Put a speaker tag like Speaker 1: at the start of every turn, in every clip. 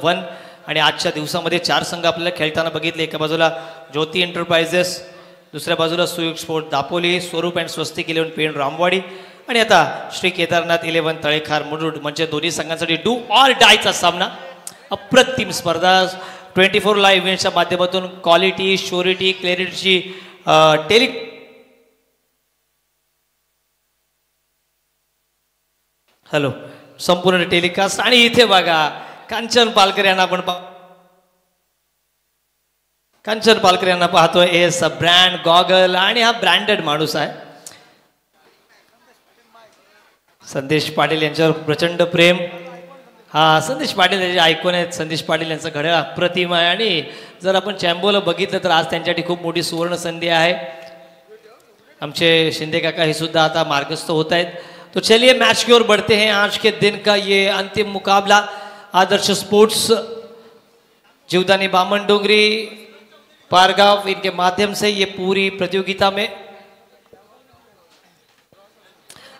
Speaker 1: 1 आणि आजच्या दिवसामध्ये 4 संघ आपल्याला खेळताना बघितले. एका बाजूला ज्योती एंटरप्राइजेस, दुसऱ्या बाजूला सुयोग स्पोर्ट दापोली, स्वरूप अँड स्वस्तिक 11 पेण रामवाडी आणि आता श्री केदारनाथ 11 तळेखार मुरुड. म्हणजे दोन्ही संघांसाठी डू ऑर डायचा सामना. अप्रतिम स्पर्धा 24 लाईव्ह इव्हेंट्सच्या माध्यमातून क्वालिटी, श्युरिटी, क्लॅरिटीची हॅलो संपूर्ण टेलिकास्ट. आणि इथे बघा कांचन पालकर यांना आपण कांचन पालकर यांना पाहतोय. एस ब्रँड गॉगल आणि हा ब्रँडेड माणूस आहे. संदेश पाटील यांच्यावर प्रचंड प्रेम. हा संदेश पाटील याचे आयकॉन आहेत. संदेश पाटील यांचं घड्याळ अप्रतिम आहे आणि जर आपण चॅम्बोला बघितलं तर आज त्यांच्यासाठी खूप मोठी सुवर्ण संधी आहे. आमचे शिंदे काका हे सुद्धा आता मार्गस्थ होत आहेत. तो चलिए मैच की ओर बढ़ते हैं. आज के दिन का ये अंतिम मुकाबला आदर्श स्पोर्ट्स जीवदानी बामन डोंगरी पारगाव इनके माध्यम से ये पूरी प्रतियोगिता में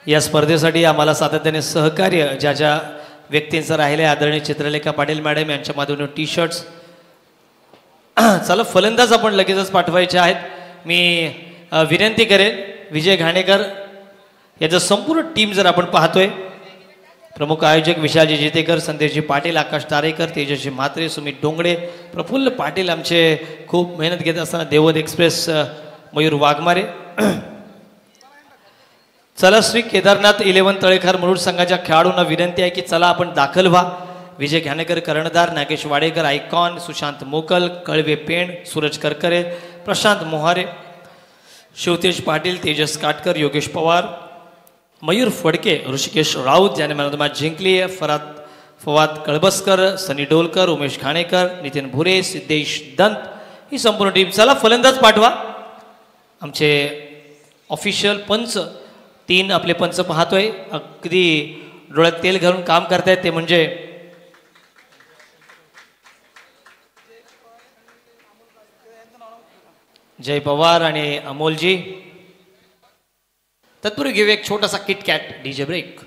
Speaker 1: या स्पर्धेसाठी आम्हाला सातत्याने सहकार्य ज्या ज्या व्यक्तींचं राहिले आदरणीय चित्रलेखा पाटील मॅडम यांच्या माध्यमातून टी शर्ट्स. चला फलंदाज आपण लगेचच पाठवायचे आहेत. मी विनंती करेन विजय घाणेकर याचं संपूर्ण टीम जर आपण पाहतोय, प्रमुख आयोजक विशालजी जितेकर, संदेशजी पाटील, आकाश तारेकर, तेजस्वी म्हात्रे, सुमित डोंगडे, प्रफुल्ल पाटील आमचे खूप मेहनत घेत असताना, देवद एक्सप्रेस मयूर वाघमारे. चला श्री केदारनाथ 11 तळेखार मुरुड संघाच्या खेळाडूंना विनंती आहे की चला आपण दाखल व्हा. विजय घाणेकर कर्णधार, नागेश वाडेकर आयकॉन, सुशांत मोकल, कळवे पेण, सूरज करकरे, प्रशांत मोहारे, शिवतेज पाटील, तेजस काटकर, योगेश पवार, मयूर फडके, ऋषिकेश राऊत ज्याने मॅन ऑफ द मॅच जिंकली आहे, फवाद कळबसकर, सनी डोलकर, उमेश घाणेकर, नितीन भुरे, सिद्धेश दंत ही संपूर्ण टीम. चला फलंदाज पाठवा. आमचे ऑफिशियल पंच 3 आपले पंच पाहतोय, अगदी डोळ्यात तेल घालून काम करतायत. ते म्हणजे जय पवार आणि अमोलजी. तत्पूर्वी घेऊ एक छोटासा किटकॅट डीजे ब्रेक.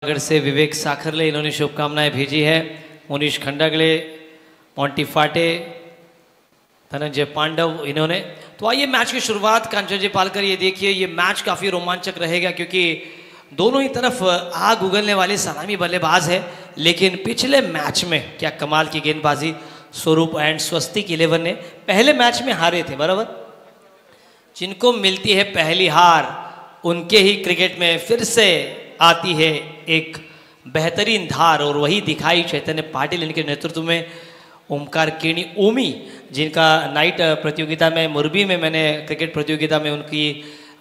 Speaker 1: से विवेक साखरले इन्होंने शुभकामनाएं भेजी है. मुनीश खंडागले, मोंटी फाटे, धनंजय पांडव इन्होंने. तो आइए मैच की शुरुआत. कांचन जी पालकर ये देखिए ये मैच काफ़ी रोमांचक रहेगा क्योंकि दोनों ही तरफ आग उगलने वाले सलामी बल्लेबाज है. लेकिन पिछले मैच में क्या कमाल की गेंदबाजी स्वरूप एंड स्वस्तिक 11 ने पहले मैच में हारे थे बराबर. जिनको मिलती है पहली हार उनके ही क्रिकेट में फिर से आती है एक बेहतरीन धार और वही दिखाई चैतन्य पाटिल इनके नेतृत्व में. ओमकार केणी ओमी जिनका नाइट प्रतियोगिता में मुरबी में मैंने क्रिकेट प्रतियोगिता में उनकी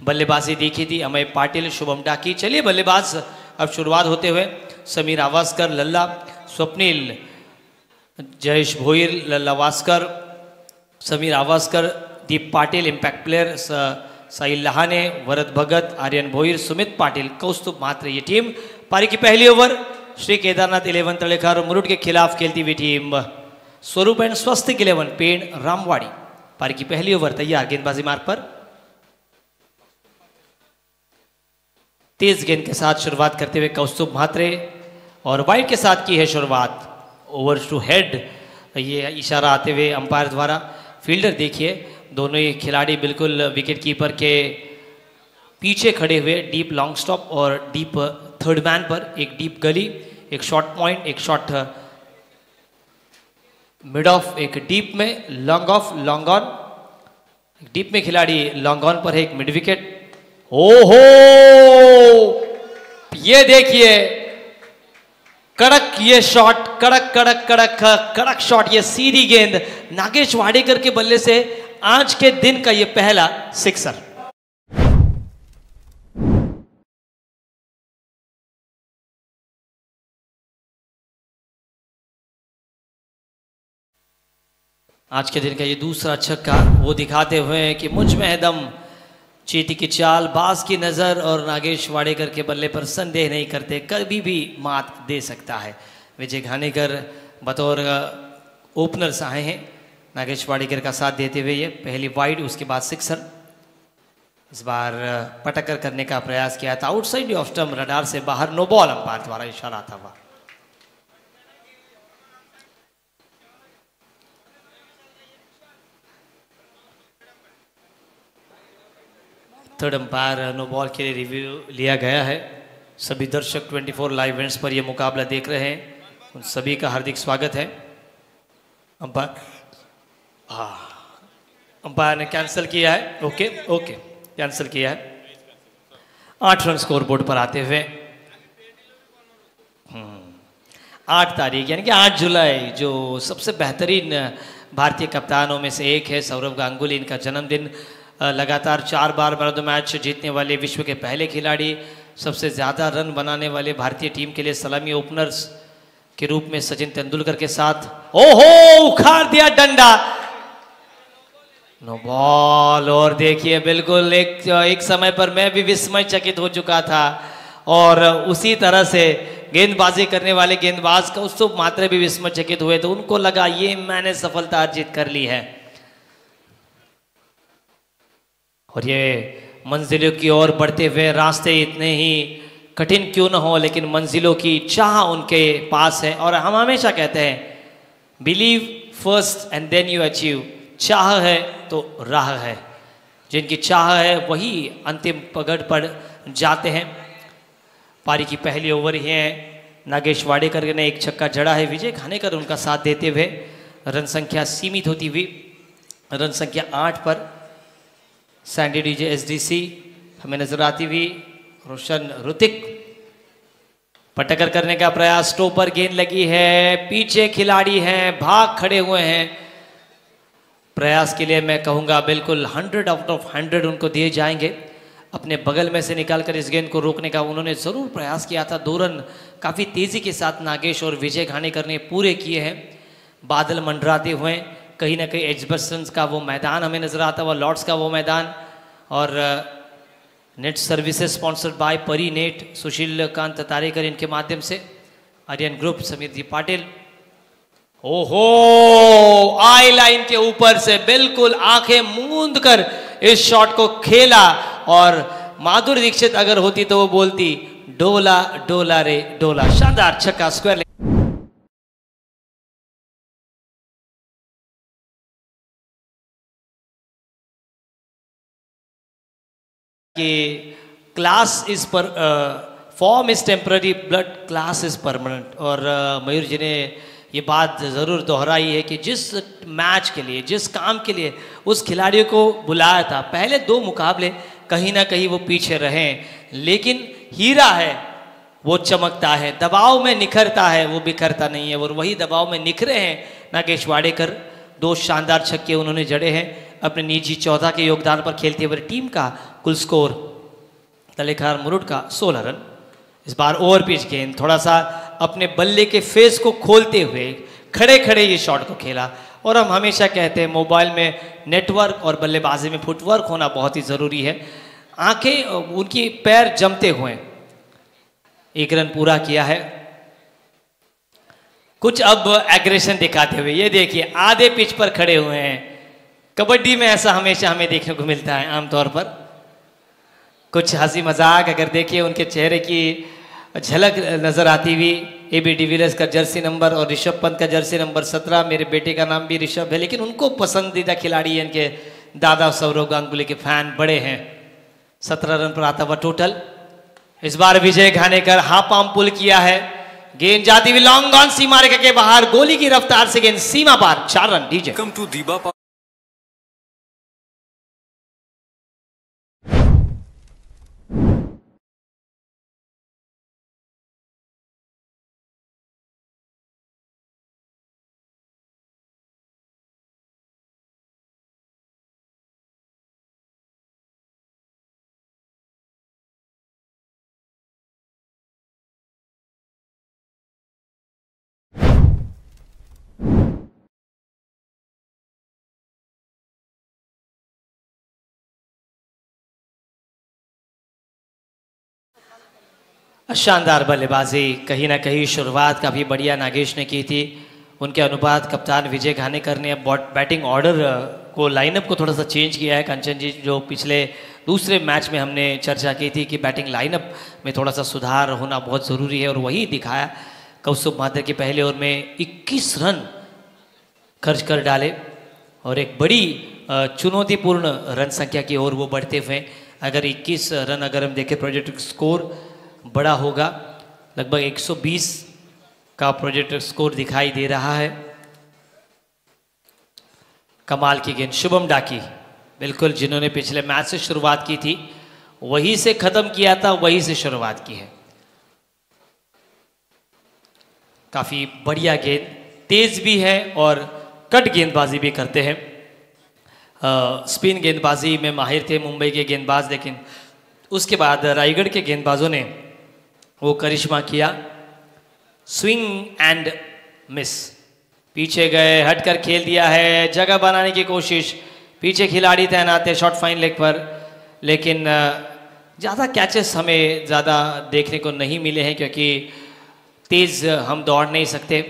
Speaker 1: बल्लेबाजी देखी थी. अमय पाटिल, शुभम डाकी. चलिए बल्लेबाज अब शुरुआत होते हुए समीर आवास्कर, लल्ला, स्वप्निल, जयेश भोईर, लल्ला वास्कर, समीर आवास्कर, दीप पाटिल इम्पैक्ट प्लेयर, साहिल लहाने, वरद भगत, आर्यन भोईर, सुमित पाटिल, कौस्तुभ म्हात्रे. ये टीम पारी की पहली ओवर श्री केदारनाथ 11 तड़ेखार मुरुड के खिलाफ खेलती हुई टीम स्वरूप एंड स्वस्तिक 11 पेण रामवाड़ी. पारी की पहली ओवर तैयार. गेंदबाजी मार्ग पर तेज गेंद के साथ शुरुआत करते हुए कौस्तुभ म्हात्रे और वाइड के साथ की है शुरुआत. ओवर टू हेड ये इशारा आते हुए अंपायर द्वारा. फील्डर देखिए, दोनों ही खिलाड़ी बिल्कुल विकेट कीपर के पीछे खड़े हुए, डीप लॉन्ग स्टॉप और डीप थर्ड मैन पर, एक डीप गली, एक शॉर्ट पॉइंट, एक शॉर्ट मिड ऑफ, एक डीप में long off, long on, deep में खिलाड़ी लॉन्ग ऑन पर है, एक मिड विकेट। ओहो, ये देखिए कड़क ये शॉट, कड़क कड़क कड़क कड़क शॉट, ये सीधी गेंद नागेश वाडेकर के बल्ले से आज के दिन का ये पहला सिक्सर। आज के दिन का ये दूसरा छक्का वो दिखाते हुए कि मुझ में है दम, चीटी की चाल, बाज की नज़र और नागेश वाडेकर के बल्ले पर संदेह नहीं करते, कभी भी मात दे सकता है। विजय घानेकर बतौर ओपनर्स आए हैं नागेश वाडेकर का साथ देते हुए। ये पहली वाइड, उसके बाद सिक्सर। इस बार पटकर करने का प्रयास किया था, आउटसाइड ऑफ स्टंप, रडार से बाहर, नो बॉल अंपायर द्वारा इशारा था वह। थर्ड अंपायर नो बॉल के लिए रिव्यू लिया गया है। सभी दर्शक 24 लाइव इवेंट्स पर यह मुकाबला देख रहे हैं, उन सभी का हार्दिक स्वागत है। अंपायर ने कैंसिल किया है, ओके ओके कैंसिल किया है। 8 रन स्कोर बोर्ड पर आते हुए 8 तारीख यानी कि 8 जुलाई, जो सबसे बेहतरीन भारतीय कप्तानों में से एक है सौरव गांगुली, इनका जन्मदिन। लगातार 4 बार मैन ऑफ द मैच जीतने वाले विश्व के पहले खिलाड़ी, सबसे ज़्यादा रन बनाने वाले भारतीय टीम के लिए सलामी ओपनर्स के रूप में सचिन तेंदुलकर के साथ। ओहो, उखाड़ दिया डंडा, नो बॉल। और देखिए बिल्कुल एक समय पर मैं भी विस्मय चकित हो चुका था, और उसी तरह से गेंदबाजी करने वाले गेंदबाज का उस मात्रे भी विस्मय चकित हुए, तो उनको लगा ये मैंने सफलता अर्जित कर ली है। और ये मंजिलों की ओर बढ़ते हुए, रास्ते इतने ही कठिन क्यों न हो, लेकिन मंजिलों की चाह उनके पास है। और हम हमेशा कहते हैं believe first and then you achieve. चाह है तो राह है, जिनकी चाह है वही अंतिम पगड़ पर जाते हैं। पारी की पहली ओवर ही है, नागेश वाडेकर ने एक छक्का जड़ा है, विजय घानेकर उनका साथ देते हुए। रन संख्या सीमित होती हुई रन संख्या 8 पर सैंडी डीजे एसडीसी हमें नजर आती हुई। रोशन ऋतिक पटकर करने का प्रयास, स्टोपर गेंद लगी है, पीछे खिलाड़ी हैं, भाग खड़े हुए हैं। प्रयास के लिए मैं कहूँगा बिल्कुल 100 आउट ऑफ 100 उनको दिए जाएंगे। अपने बगल में से निकालकर इस गेंद को रोकने का उन्होंने ज़रूर प्रयास किया था। 2 रन काफ़ी तेज़ी के साथ नागेश और विजय घानेकर ने पूरे किए हैं। बादल मंडराते हुए कहीं ना कहीं एजबर्सन्स का वो मैदान हमें नज़र आता हुआ, लॉर्ड्स का वो मैदान। और नेट सर्विसेज स्पॉन्सर्ड बाय परी नेट, सुशील कांत तारेकर इनके माध्यम से, आर्यन ग्रुप, समीर जी पाटिल। ओहो, आई लाइन के ऊपर से बिल्कुल आंखें मूंद कर इस शॉट को खेला, और माधुरी दीक्षित अगर होती तो वो बोलती डोला डोला रे डोला। शानदार छक्का, स्क्वायर। कि class is per form is temporary, blood class is permanent. और मयूर जी ने ये बात ज़रूर दोहराई है कि जिस मैच के लिए, जिस काम के लिए उस खिलाड़ियों को बुलाया था, पहले 2 मुकाबले कहीं ना कहीं वो पीछे रहे, लेकिन हीरा है वो चमकता है, दबाव में निखरता है, वो बिखरता नहीं है। और वही दबाव में निखरे हैं नागेश वाडेकर। 2 शानदार छक्के उन्होंने जड़े हैं अपने निजी 14 के योगदान पर खेलते हुए। टीम का कुल स्कोर तलेखार मुरुड का 16 रन। इस बार ओवर पिच गेंद, थोड़ा सा अपने बल्ले के फेस को खोलते हुए खड़े खड़े ये शॉट को खेला। और हम हमेशा कहते हैं मोबाइल में नेटवर्क और बल्लेबाजी में फुटवर्क होना बहुत ही ज़रूरी है। आंखें, उनकी पैर जमते हुए 1 रन पूरा किया है। कुछ अब एग्रेशन दिखाते हुए, ये देखिए आधे पिच पर खड़े हुए हैं। कबड्डी में ऐसा हमेशा हमें देखने को मिलता है आमतौर पर। कुछ हंसी मजाक अगर देखिए उनके चेहरे की झलक नजर आती हुई। AB डिविलियर्स का जर्सी नंबर और ऋषभ पंत का जर्सी नंबर 17। मेरे बेटे का नाम भी ऋषभ है, लेकिन उनको पसंदीदा खिलाड़ी है, इनके दादा सौरव गांगुली के फैन बड़े हैं। 17 रन पर आता हुआ टोटल। इस बार विजय Ghanekar half arm pull KIA है, गेंद जाती हुई लॉन्ग ऑन सीमा रेखा के बाहर, गोली की रफ्तार से गेंद सीमा पार, 4 रन। डीजे
Speaker 2: कम टू दीबा।
Speaker 1: शानदार बल्लेबाजी, कहीं ना कहीं शुरुआत काफ़ी बढ़िया नागेश ने की थी। उनके अनुपात कप्तान विजय घानेकर ने अब बैटिंग ऑर्डर को, लाइनअप को थोड़ा सा चेंज किया है। कंचन जी, जो पिछले दूसरे मैच में हमने चर्चा की थी कि बैटिंग लाइनअप में थोड़ा सा सुधार होना बहुत ज़रूरी है, और वही दिखाया। कौस्तुभ माथुर के पहले ओवर में 21 रन खर्च कर डाले, और एक बड़ी चुनौतीपूर्ण रन संख्या की ओर वो बढ़ते हुए। अगर 21 रन अगर हम देखें, प्रोजेक्ट स्कोर बड़ा होगा, लगभग 120 का प्रोजेक्ट स्कोर दिखाई दे रहा है। कमाल की गेंद, शुभम डाकी, बिल्कुल जिन्होंने पिछले मैच से शुरुआत की थी वहीं से खत्म किया था, वहीं से शुरुआत की है। काफी बढ़िया गेंद, तेज भी है और कट गेंदबाजी भी करते हैं। स्पिन गेंदबाजी में माहिर थे मुंबई के गेंदबाज, लेकिन उसके बाद रायगढ़ के गेंदबाजों ने वो करिश्मा किया। स्विंग एंड मिस, पीछे गए, हटकर खेल दिया है, जगह बनाने की कोशिश, पीछे खिलाड़ी तैनात है शॉर्ट फाइन लेग पर, लेकिन ज़्यादा कैचेस हमें ज़्यादा देखने को नहीं मिले हैं, क्योंकि तेज़ हम दौड़ नहीं सकते।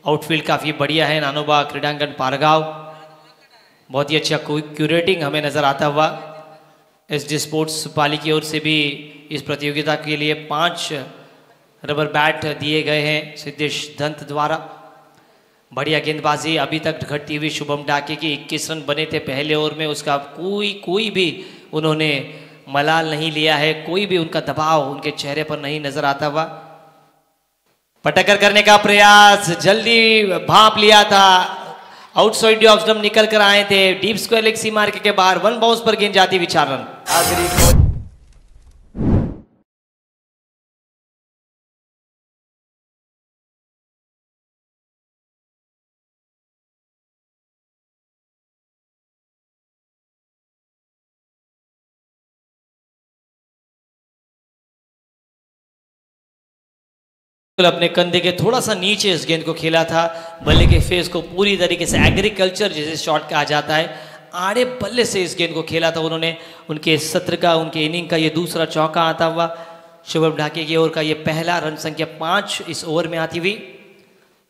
Speaker 1: आउटफील्ड काफ़ी बढ़िया है, नानोबा क्रीडांगन पारगांव, बहुत ही अच्छा क्यूरेटिंग हमें नज़र आता हुआ। SD स्पोर्ट्स पाली की ओर से भी इस प्रतियोगिता के लिए 5 रबर बैट दिए गए हैं सिद्धेश दंत द्वारा। बढ़िया गेंदबाजी अभी तक घटती हुई शुभम डाके की, 21 रन बने थे पहले ओवर में, उसका कोई भी उन्होंने मलाल नहीं लिया है, कोई भी उनका दबाव उनके चेहरे पर नहीं नजर आता हुआ। पटकर करने का प्रयास, जल्दी भांप लिया था, आउटसाइड ऑफ स्टंप निकल कर आए थे, डीप स्क्वायर लेग सीमा रेखा के बाहर, 1 बाउंस पर गेंद जाती हुई 4 रन। अपने कंधे के थोड़ा सा नीचे इस गेंद को खेला था, बल्ले के फेस को पूरी तरीके से एग्रीकल्चर जिसे शॉट कहा जाता है, आड़े बल्ले से इस गेंद को खेला था उन्होंने। उनके सत्र का, उनके इनिंग का ये दूसरा चौका आता हुआ। शुभम ढाके की ओर का ये पहला रन संख्या 5 इस ओवर में आती हुई।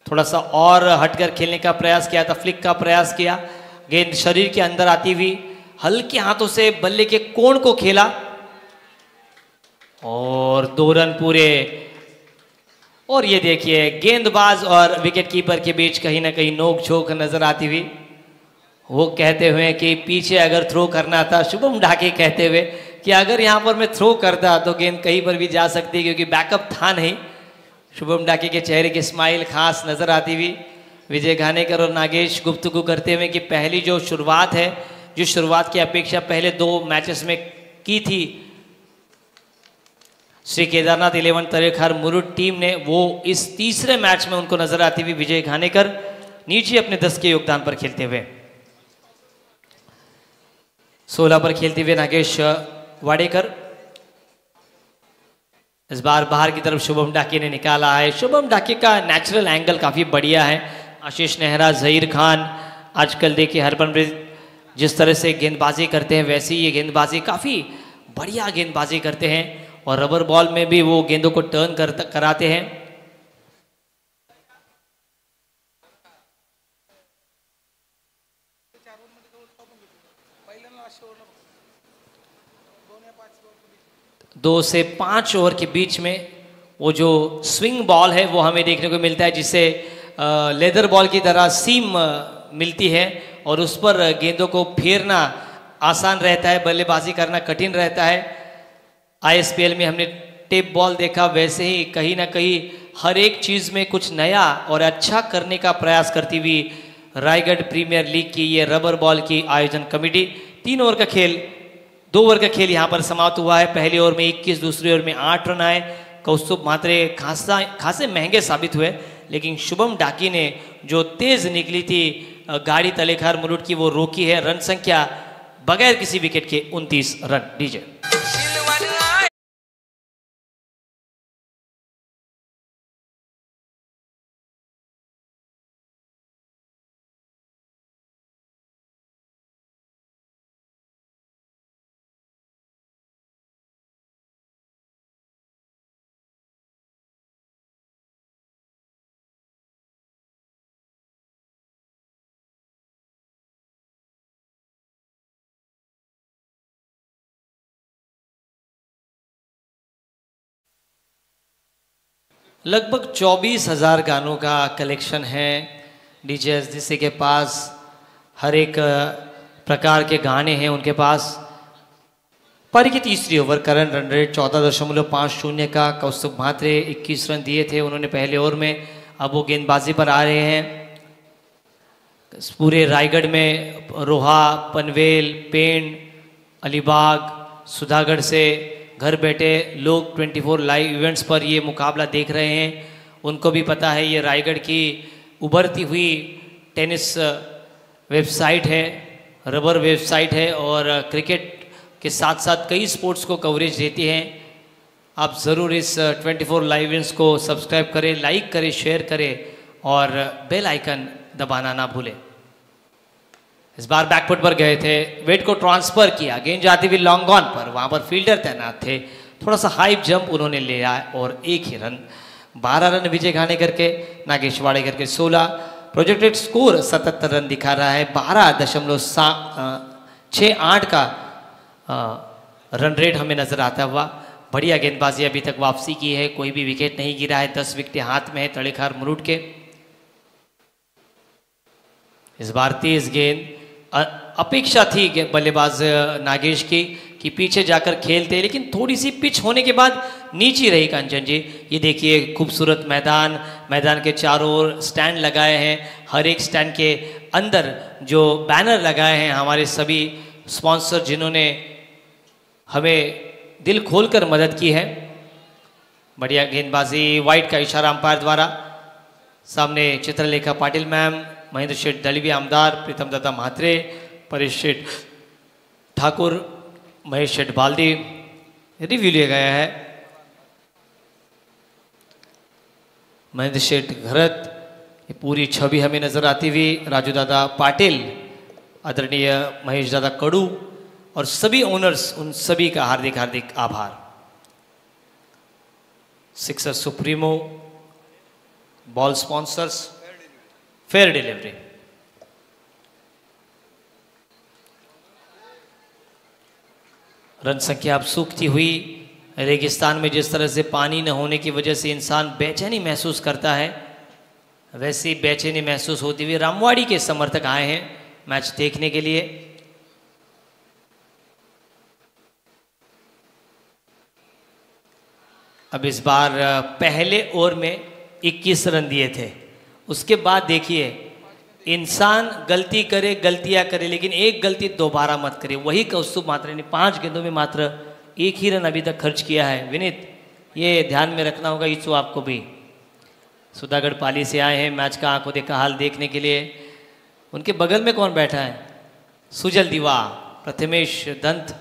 Speaker 1: थोड़ा सा और हटकर खेलने का प्रयास किया था, फ्लिक का प्रयास किया, गेंद शरीर के अंदर आती हुई, हल्के हाथों से बल्ले के कोण को खेला और 2 रन पूरे। और ये देखिए, गेंदबाज और विकेट कीपर के बीच कहीं ना कहीं नोक झोंक नजर आती हुई। वो कहते हुए कि पीछे अगर थ्रो करना था, शुभम ढाके कहते हुए कि अगर यहाँ पर मैं थ्रो करता तो गेंद कहीं पर भी जा सकती, क्योंकि बैकअप था नहीं। शुभम ढाके के चेहरे की स्माइल खास नजर आती हुई। विजय घानेकर और नागेश गुफ्तगू करते हुए कि पहली जो शुरुआत है, जो शुरुआत की अपेक्षा पहले 2 मैचेस में की थी श्री केदारनाथ 11 तरेखार मुरुड टीम ने, वो इस तीसरे मैच में उनको नजर आती हुई विजय घानेकर नीचे अपने 10 के योगदान पर खेलते हुए। 16 पर खेलते हुए नागेश वाडेकर। इस बार बाहर की तरफ शुभम ढाके ने निकाला है। शुभम ढाके का नेचुरल एंगल काफी बढ़िया है। आशीष नेहरा, जहीर खान, आजकल देखिए हरमनप्रीत जिस तरह से गेंदबाजी करते हैं, वैसे ही ये गेंदबाजी काफी बढ़िया गेंदबाजी करते हैं, और रबर बॉल में भी वो गेंदों को टर्न कराते हैं। दो से 5 ओवर के बीच में वो जो स्विंग बॉल है वो हमें देखने को मिलता है, जिससे लेदर बॉल की तरह सीम मिलती है और उस पर गेंदों को फेरना आसान रहता है, बल्लेबाजी करना कठिन रहता है। आईएसपीएल में हमने टेप बॉल देखा, वैसे ही कहीं ना कहीं हर एक चीज़ में कुछ नया और अच्छा करने का प्रयास करती हुई रायगढ़ प्रीमियर लीग की ये रबर बॉल की आयोजन कमेटी। 3 ओवर का खेल, 2 ओवर का खेल यहाँ पर समाप्त हुआ है। पहली ओवर में 21, दूसरी ओवर में 8 रन आए। कौस्तुभ म्हात्रे खासे महंगे साबित हुए, लेकिन शुभम डाकी ने जो तेज निकली थी गाड़ी तलेखार मुरुड की, वो रोकी है। रन संख्या बगैर किसी विकेट के 29 रन। डीजे लगभग 24,000 गानों का कलेक्शन है डीजे जिससे के पास। हर एक प्रकार के गाने हैं उनके पास। पारी की तीसरी ओवर, करंट रन रेट 14.50 का। कौस्तुभ म्हात्रे 21 रन दिए थे उन्होंने पहले ओवर में। अब वो गेंदबाजी पर आ रहे हैं। पूरे रायगढ़ में रोहा, पनवेल, पेंड, अलीबाग, सुधागढ़ से घर बैठे लोग 24 लाइव इवेंट्स पर ये मुकाबला देख रहे हैं। उनको भी पता है ये रायगढ़ की उभरती हुई टेनिस वेबसाइट है, रबर वेबसाइट है और क्रिकेट के साथ साथ कई स्पोर्ट्स को कवरेज देती हैं। आप ज़रूर इस 24 लाइव इवेंट्स को सब्सक्राइब करें, लाइक करें, शेयर करें और बेल आइकन दबाना ना भूलें। इस बार बैकफुट पर गए थे, वेट को ट्रांसफर किया, गेंद जाती हुई लॉन्ग ऑन पर, वहां पर फील्डर तैनात थे। थोड़ा सा हाई जंप उन्होंने लिया और एक ही रन। 12 रन विजय घाने करके, नागेश वाडेकर के 16। प्रोजेक्टेड स्कोर 77 रन दिखा रहा है। 12.68 का रन रेट हमें नजर आता हुआ। बढ़िया गेंदबाजी अभी तक वापसी की है, कोई भी विकेट नहीं गिरा है। 10 विकेट हाथ में है तलेखार मुरुड के। इस बार तेज गेंद, अपेक्षा थी बल्लेबाज नागेश की कि पीछे जाकर खेलते, लेकिन थोड़ी सी पिच होने के बाद नीचे रही कंचन जी। ये देखिए खूबसूरत मैदान, मैदान के चारों ओर स्टैंड लगाए हैं। हर एक स्टैंड के अंदर जो बैनर लगाए हैं हमारे सभी स्पॉन्सर जिन्होंने हमें दिल खोलकर मदद की है। बढ़िया गेंदबाजी, वाइट का इशारा अंपायर द्वारा। सामने चित्रलेखा पाटिल मैम, महेंद्र शेठ दलवी आमदार, प्रीतम दत्ता म्हात्रे, परेश शेठ ठाकुर, महेश शेठ बाल्दी, रिव्यू लिया गया है। महेंद्र शेठ घरत, ये पूरी छवि हमें नजर आती हुई। राजू दादा पाटिल, आदरणीय महेश दादा कड़ू और सभी ओनर्स, उन सभी का हार्दिक हार्दिक आभार। Sixer supremo, ball sponsors, fair delivery. Run संख्या अब सूखती हुई। रेगिस्तान में जिस तरह से पानी न होने की वजह से इंसान बेचैनी महसूस करता है, वैसी बेचैनी महसूस होती हुई रामवाड़ी के समर्थक आए हैं मैच देखने के लिए। अब इस बार पहले ओवर में 21 रन दिए थे। उसके बाद देखिए, इंसान गलती करे, गलतियां करे, लेकिन एक गलती दोबारा मत करे। वही कौस्तुभ म्हात्रे ने 5 गेंदों में मात्र 1 ही रन अभी तक खर्च किया है। विनीत, ये ध्यान में रखना होगा ईसु आपको भी। सुधागढ़ पाली से आए हैं मैच का आंखों देखा हाल देखने के लिए। उनके बगल में कौन बैठा है? सुजल दीवा, प्रथमेश दंत,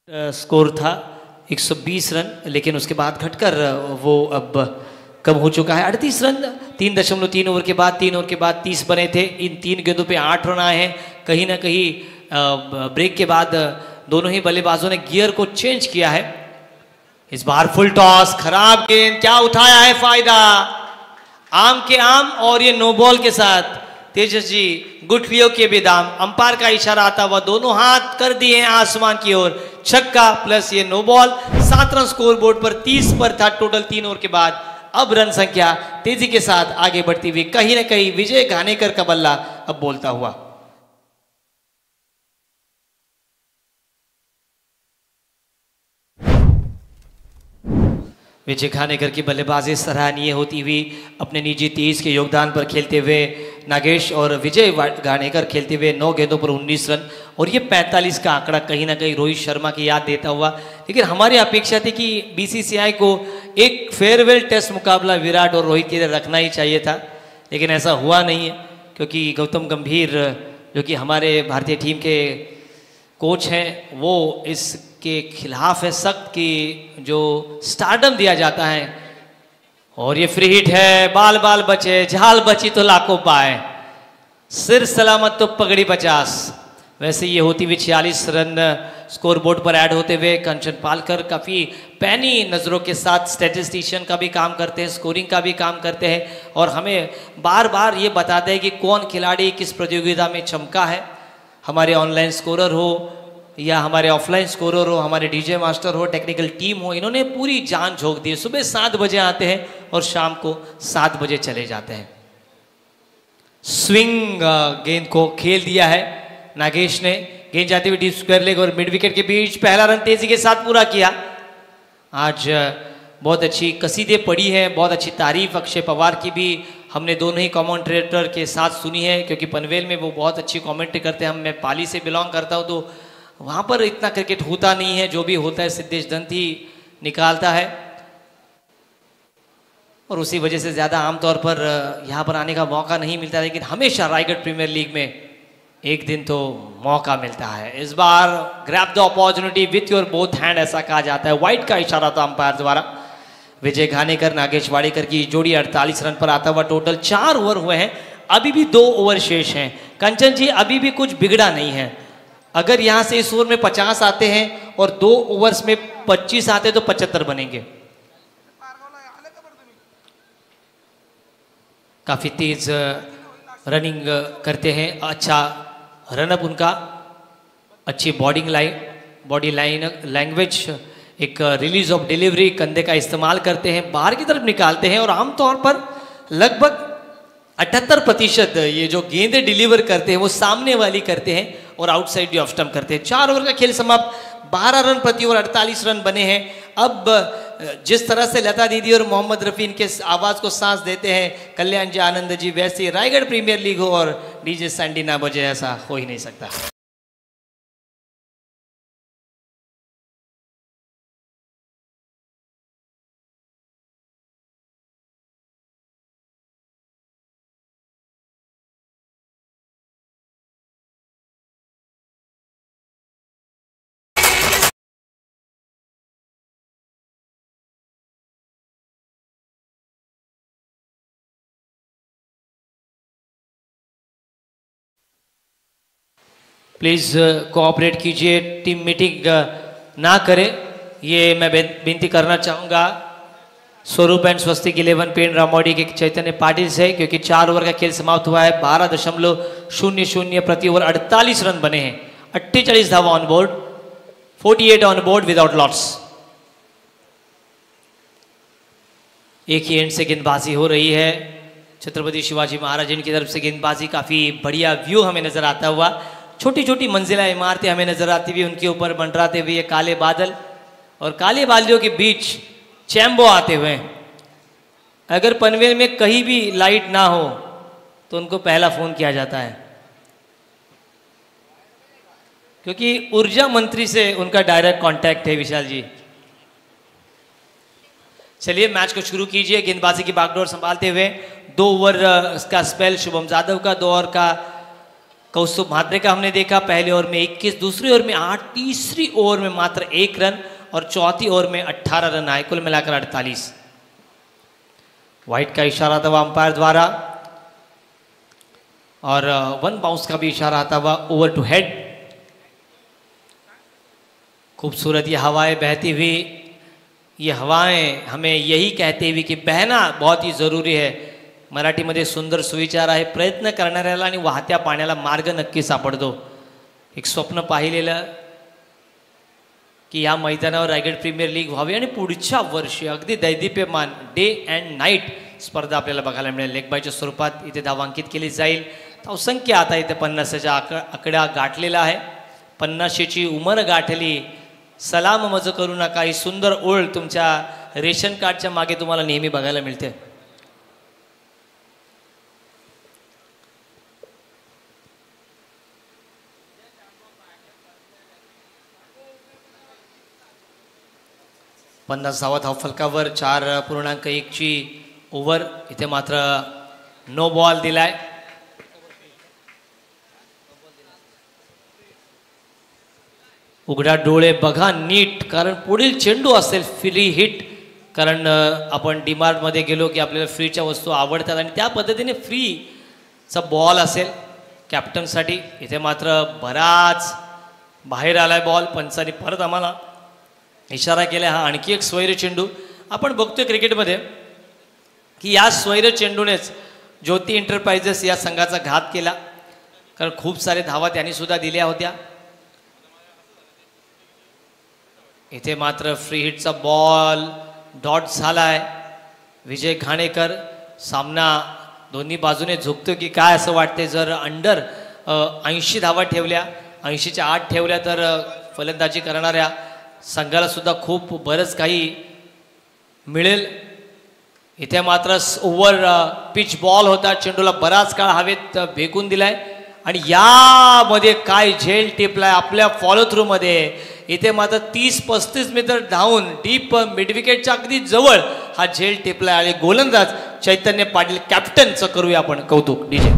Speaker 1: स्कोर था 120 रन, लेकिन उसके बाद घटकर वो अब कम हो चुका है 38 रन। 3.3 ओवर के बाद 3 ओवर के बाद 30 बने थे। इन 3 गेंदों पे 8 रन आए हैं। कहीं ना कहीं ब्रेक के बाद दोनों ही बल्लेबाजों ने गियर को चेंज किया है। इस बार फुल टॉस, खराब गेंद, क्या उठाया है फायदा, आम के आम और ये नो बॉल के साथ तेजस जी गुठलियों के बेदाम। अंपायर का इशारा आता हुआ दोनों हाथ कर दिए हैं आसमान की ओर। छक्का प्लस ये no ball. 7 run score board पर, 30 पर था टोटल 3 ओवर के बाद। अब रन संख्या तेजी के साथ आगे बढ़ती हुई, कहीं ना कहीं विजय घानेकर का बल्ला अब बोलता हुआ। विजय घानेकर की बल्लेबाजी सराहनीय होती हुई, अपने निजी 30 के योगदान पर खेलते हुए नागेश और विजय घानेकर खेलते हुए 9 गेंदों पर 19 रन और ये 45 का आंकड़ा कहीं ना कहीं रोहित शर्मा की याद देता हुआ। लेकिन हमारी अपेक्षा थी कि बीसीसीआई को एक फेयरवेल टेस्ट मुकाबला विराट और रोहित के लिए रखना ही चाहिए था, लेकिन ऐसा हुआ नहीं है क्योंकि गौतम गंभीर जो कि हमारे भारतीय टीम के कोच हैं वो इसके खिलाफ है सख्त कि जो स्टारडम दिया जाता है। और ये फ्री हिट है, बाल बाल बचे, झाल बची तो लाखों पाए, सिर सलामत तो पगड़ी 50। वैसे ये होती हुई 46 रन स्कोर बोर्ड पर ऐड होते हुए कंचन पालकर काफ़ी पैनी नज़रों के साथ स्टैटिस्टिशियन का भी काम करते हैं, स्कोरिंग का भी काम करते हैं और हमें बार बार ये बताते हैं कि कौन खिलाड़ी किस प्रतियोगिता में चमका है। हमारे ऑनलाइन स्कोरर हो या हमारे ऑफलाइन स्कोरर हो, हमारे डीजे मास्टर हो, टेक्निकल टीम हो, इन्होंने पूरी जान झोंक दी है। सुबह 7 बजे आते हैं और शाम को 7 बजे चले जाते हैं। स्विंग गेंद को खेल दिया है नागेश ने, गेंद जाती हुई डीप स्क्वायर लेग और मिड विकेट के बीच पहला रन तेजी के साथ पूरा किया। आज बहुत अच्छी कसीदे पड़ी है, बहुत अच्छी तारीफ अक्षय पवार की भी हमने दोनों ही कमेंटेटर के साथ सुनी है क्योंकि पनवेल में वो बहुत अच्छी कमेंट्री करते हैं। मैं पाली से बिलोंग करता हूँ तो वहाँ पर इतना क्रिकेट होता नहीं है, जो भी होता है सिद्धेश दंत ही निकालता है और उसी वजह से ज़्यादा आमतौर पर यहाँ पर आने का मौका नहीं मिलता, लेकिन हमेशा रायगढ़ प्रीमियर लीग में एक दिन तो मौका मिलता है। इस बार grab the opportunity with your both hand ऐसा कहा जाता है, वाइड का इशारा था अंपायर द्वारा। विजय घानेकर नागेश वाडेकर की जोड़ी 48 रन पर आता हुआ। टोटल 4 ओवर हुए हैं, अभी भी 2 ओवर शेष हैं। कंचन जी अभी भी कुछ बिगड़ा नहीं है, अगर यहाँ से इस ओवर में 50 आते हैं और 2 ओवर्स में 25 आते तो 75 बनेंगे। काफी तेज रनिंग करते हैं, अच्छा रनअप उनका, अच्छी बॉडी लाइन लैंग्वेज, एक रिलीज ऑफ डिलीवरी, कंधे का इस्तेमाल करते हैं, बाहर की तरफ निकालते हैं और आमतौर पर लगभग 78% ये जो गेंदें डिलीवर करते हैं वो सामने वाली करते हैं और आउटसाइड ऑफ स्टंप करते हैं। 4 ओवर का खेल समाप्त, 12 रन प्रति ओवर, 48 रन बने हैं। अब जिस तरह से लता दीदी और मोहम्मद रफ़ी इनके आवाज़ को सांस देते हैं, कल्याण जी, आनंद जी, वैसे रायगढ़ प्रीमियर लीग हो और डीजे सैंडी ना बजे, ऐसा हो ही नहीं सकता। प्लीज़ कोऑपरेट कीजिए, टीम मीटिंग ना करें, ये मैं विनती करना चाहूँगा स्वरूप एंड स्वस्तिक 11 पेन रामौड़ी के चैतन्य पाटिल से, क्योंकि 4 ओवर का खेल समाप्त हुआ है। 12.00 प्रति ओवर, 48 रन बने हैं, 48 धावा on board, 48 on board without lots. एक ही एंड से गेंदबाजी हो रही है, छत्रपति शिवाजी महाराज इनकी तरफ से गेंदबाजी, काफ़ी बढ़िया व्यू हमें नज़र आता हुआ। छोटी छोटी मंजिला इमारतें हमें नजर आती हुई, उनके ऊपर मंडराते हुए काले बादल और काले बादलों के बीच चैम्बो आते हुए। अगर पनवेल में कहीं भी लाइट ना हो तो उनको पहला फोन किया जाता है, क्योंकि ऊर्जा मंत्री से उनका डायरेक्ट कांटेक्ट है। विशाल जी, चलिए मैच को शुरू कीजिए। गेंदबाजी की बागडोर संभालते हुए 2 ओवर का स्पेल शुभम यादव का, 2 ओवर का कौस्तुभ म्हात्रे का हमने देखा पहले ओवर में 21, दूसरी ओवर में 8, तीसरी ओवर में मात्र 1 रन और चौथी ओवर में 18 रन आए, कुल मिलाकर 48। वाइट का इशारा था अंपायर द्वारा और 1 बाउंस का भी इशारा आता हुआ ओवर टू हेड। खूबसूरत ये हवाएं बहती हुई, ये हवाएं हमें यही कहते हुए की बहना बहुत ही जरूरी है। मराठीमध्ये सुंदर सुविचार आहे, प्रयत्न करणाऱ्याला आणि वाहत्या पाण्याला मार्ग नक्की सापडतो। एक स्वप्न पाहिलेलं की या मैदानावर रायगड प्रीमियर लीग व्हावी आणि पुढच्या वर्षी अगदी दैदिप्यमान डे अँड नाईट स्पर्धा आपल्याला बघायला मिळेल। लेग बायच्या स्वरूपात इथे धावांकित केली जाईल। धावसंख्या आता इथे 50च्या आकडा गाठलेला आहे। 50ची उमर गाठली, सलाम मज करू नका, ही सुंदर ओळ तुमच्या रेशन कार्डच्या मागे तुम्हाला नेहमी बघायला मिळते। पन्नास धावा फलकावर 4.1ची ओव्हर, इथे मात्र नो बॉल दिलाय। उघडा डोळे बघा नीट, कारण पुढील चेंडू असेल फ्री हिट, कारण आपण डीमार्टमध्ये गेलो की आपल्याला फ्रीच्या वस्तू आवडतात आणि त्या पद्धतीने फ्रीचा बॉल असेल कॅप्टनसाठी। इथे मात्र बराच बाहेर आलाय बॉल, पंचांनी परत आम्हाला इशारा केला। हा आणखी एक स्वैर चेंडू आपण बघतोय क्रिकेटमध्ये की या स्वैर चेंडूनेच ज्योती एंटरप्राइजेस या संघाचा घात केला, कारण खूप सारे धावा त्यांनी सुद्धा दिल्या होत्या। इथे मात्र फ्री हिटचा बॉल डॉट झालाय। विजय घाणेकर सामना दोन्ही बाजूने झुकतो की काय असं वाटते। जर अंडर 80 धावा ठेवल्या, 80च्या 8 ठेवल्या तर फलंदाजी करणाऱ्या संघाला सुद्धा खूप बरंच काही मिळेल। इथे मात्र ओव्हर पिच बॉल होता, चेंडूला बराच काळ हवेत फेकून दिलाय आणि यामध्ये काय झेल टिपलाय आपल्या फॉलो थ्रू मध्ये। इथे मात्र 30-35 मीटर धावून डीप मिडविकेटच्या अगदी जवळ हा झेल टिपलाय आणि गोलंदाज चैतन्य पाटील कॅप्टनचं करूया आपण कौतुक। डीजे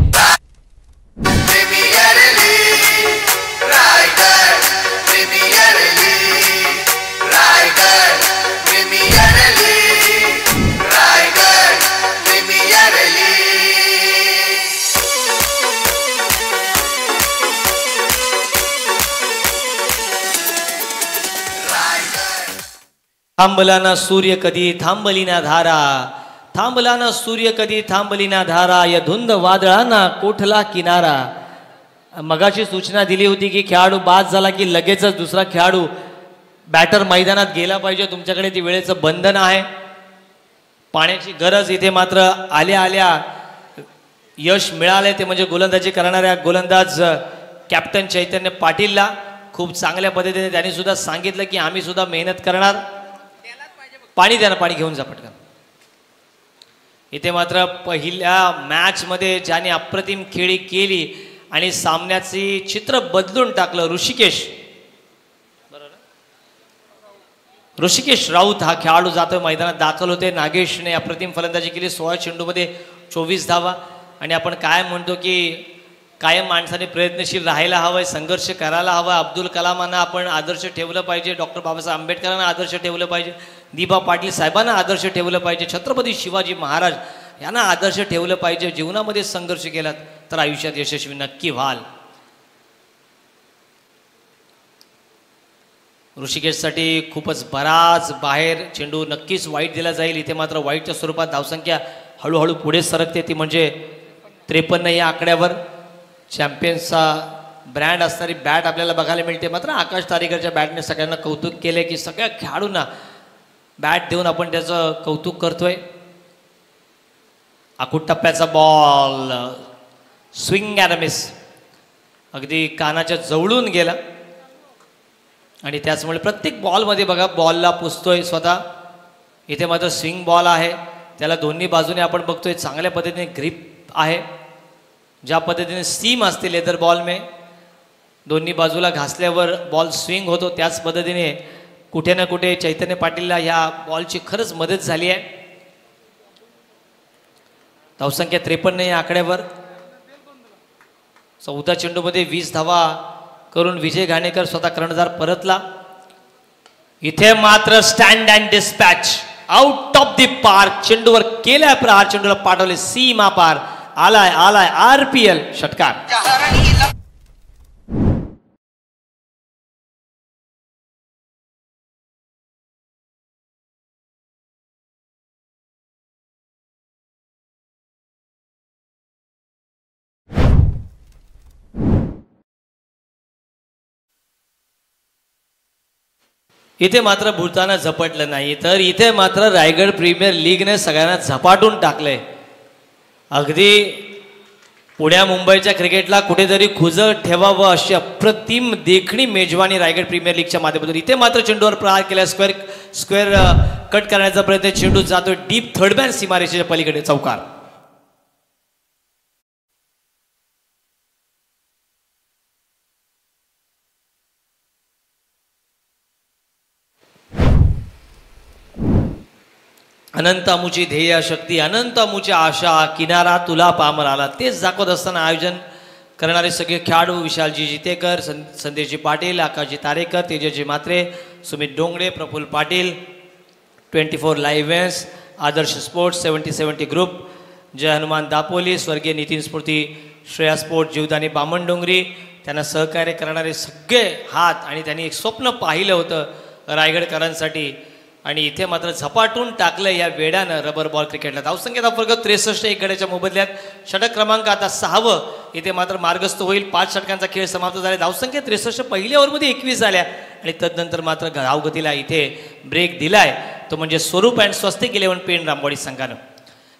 Speaker 1: थांबला ना सूर्य कधी थांबली ना धारा, थांबला ना सूर्य कधी थांबली ना धारा, या धुंद वादळांना कोठला किनारा। मगाची सूचना दिली होती की खेळाडू बाद झाला की लगेचच दुसरा खेळाडू बॅटर मैदानात गेला पाहिजे, तुमच्याकडे ती वेळेचं बंधन आहे, पाण्याची गरज। इथे मात्र आल्या आल्या यश मिळाले ते म्हणजे गोलंदाजी करणाऱ्या गोलंदाज कॅप्टन चैतन्य पाटीलला खूप चांगल्या पद्धतीने त्यांनी सुद्धा सांगितलं की आम्ही सुद्धा मेहनत करणार। पाणी द्या ना, पाणी घेऊन जा पटकन। इथे मात्र पहिल्या मॅच मध्ये ज्याने अप्रतिम खेळी केली आणि सामन्याचे चित्र बदलून टाकलं, ऋषिकेश राऊत हा खेळाडू जातोय मैदानात दाखल होते। नागेशने अप्रतिम फलंदाजी केली, 16 चेंडूमध्ये 24 धावा। आणि आपण काय म्हणतो की कायम माणसाने प्रयत्नशील राहायला हवंय, संघर्ष करायला हवा। अब्दुल कलामांना आपण आदर्श ठेवलं पाहिजे, डॉक्टर बाबासाहेब आंबेडकरांना आदर्श ठेवलं पाहिजे, दिबा पाटील साहेबांना आदर्श ठेवलं पाहिजे, छत्रपती शिवाजी महाराज यांना आदर्श ठेवलं पाहिजे। जीवनामध्ये संघर्ष केलात तर आयुष्यात यशस्वी नक्की व्हाल। ऋषिकेशसाठी खूपच बराच बाहेर चेंडू नक्कीच वाईट दिला जाईल। इथे मात्र वाईटच्या स्वरूपात धावसंख्या हळूहळू पुढे सरकते, ती म्हणजे 53 या आकड्यावर। चॅम्पियन्सचा ब्रँड असणारी बॅट आपल्याला बघायला मिळते। मात्र आकाश तारेकरच्या बॅटने सगळ्यांना कौतुक केले की सगळ्या खेळाडूंना बॅट देऊन आपण त्याचं कौतुक करतोय। आखूट टप्प्याचा बॉल स्विंग अँड मिस, अगदी कानाच्या जवळून गेला आणि त्याचमुळे प्रत्येक बॉलमध्ये बघा बॉलला पुसतोय स्वतः। इथे मात्र स्विंग बॉल आहे, त्याला दोन्ही बाजूने आपण बघतोय चांगल्या पद्धतीने ग्रिप आहे। ज्या पद्धतीने सीम असते लेदर बॉल में, दोन्ही बाजूला घासल्यावर बॉल स्विंग होतो, त्याच पद्धतीने कुठे ना कुठे चैतन्य पाटीलला ह्या बॉलची खरंच मदत झाली आहे। धावसंख्या 53 या आकड्यावर। 14 चेंडूमध्ये 20 धावा करून विजय घाणेकर स्वतः कर्णधार परतला. इथे मात्र stand and dispatch out of the park चेंडूवर केलाय प्रहार, चेंडूला पाठवले सीमा पार. आलाय आलाय RPL षटकार. इथे मात्र भूताना झपटलं नाही, तर इथे मात्र रायगड प्रीमियर लीगने सगळ्यांना झपाटून टाकले. अगदी पुण्या मुंबईच्या क्रिकेटला कुठेतरी खुजं ठेवावं अशी अप्रतिम देखणी मेजवानी रायगड प्रीमियर लीगच्या माध्यमातून. इथे मात्र चेंडूवर प्रहार केला, स्क्वेअर कट करण्याचा प्रयत्न, चेंडू जातोय डीप थर्ड मॅन सीमारेषेच्या पलीकडे चौकार. अनंत अमुची ध्येय शक्ती, अनंत अमुची आशा, किनारा तुला पामर आला, तेच दाखवत असताना आयोजन करणारे सगळे खेळाडू विशालजी जितेकर, संदेशजी पाटील, आकाशजी तारेकर, तेजसजी मात्रे, सुमित डोंगडे, प्रफुल्ल पाटील, 24 लाईव्ह इव्हेंट्स, आदर्श स्पोर्ट्स, 70-70 ग्रुप, जय हनुमान दापोली, स्वर्गीय नितीन स्फूर्ती, श्रेया स्पोर्ट, जीवदानी बामणडोंगरी, त्यांना सहकार्य करणारे सगळे हात. आणि त्यांनी एक स्वप्न पाहिलं होतं रायगडकरांसाठी आणि इथे मात्र झपाटून टाकलं या वेड्यानं रबर बॉल क्रिकेटला. धावसंख्येचा फरक 63 एक गड्याच्या मोबदल्यात. षटक क्रमांक आता 6वं इथे मात्र मार्गस्थ होईल. 5 षटकांचा खेळ समाप्त झाला. धावसंख्या 63, पहिल्या ओव्हरमध्ये 21 झाल्या आणि तदनंतर मात्र धावगतीला इथे ब्रेक दिलाय तो म्हणजे स्वरूप अँड स्वस्तिक 11 पेण रामवाडी संघानं.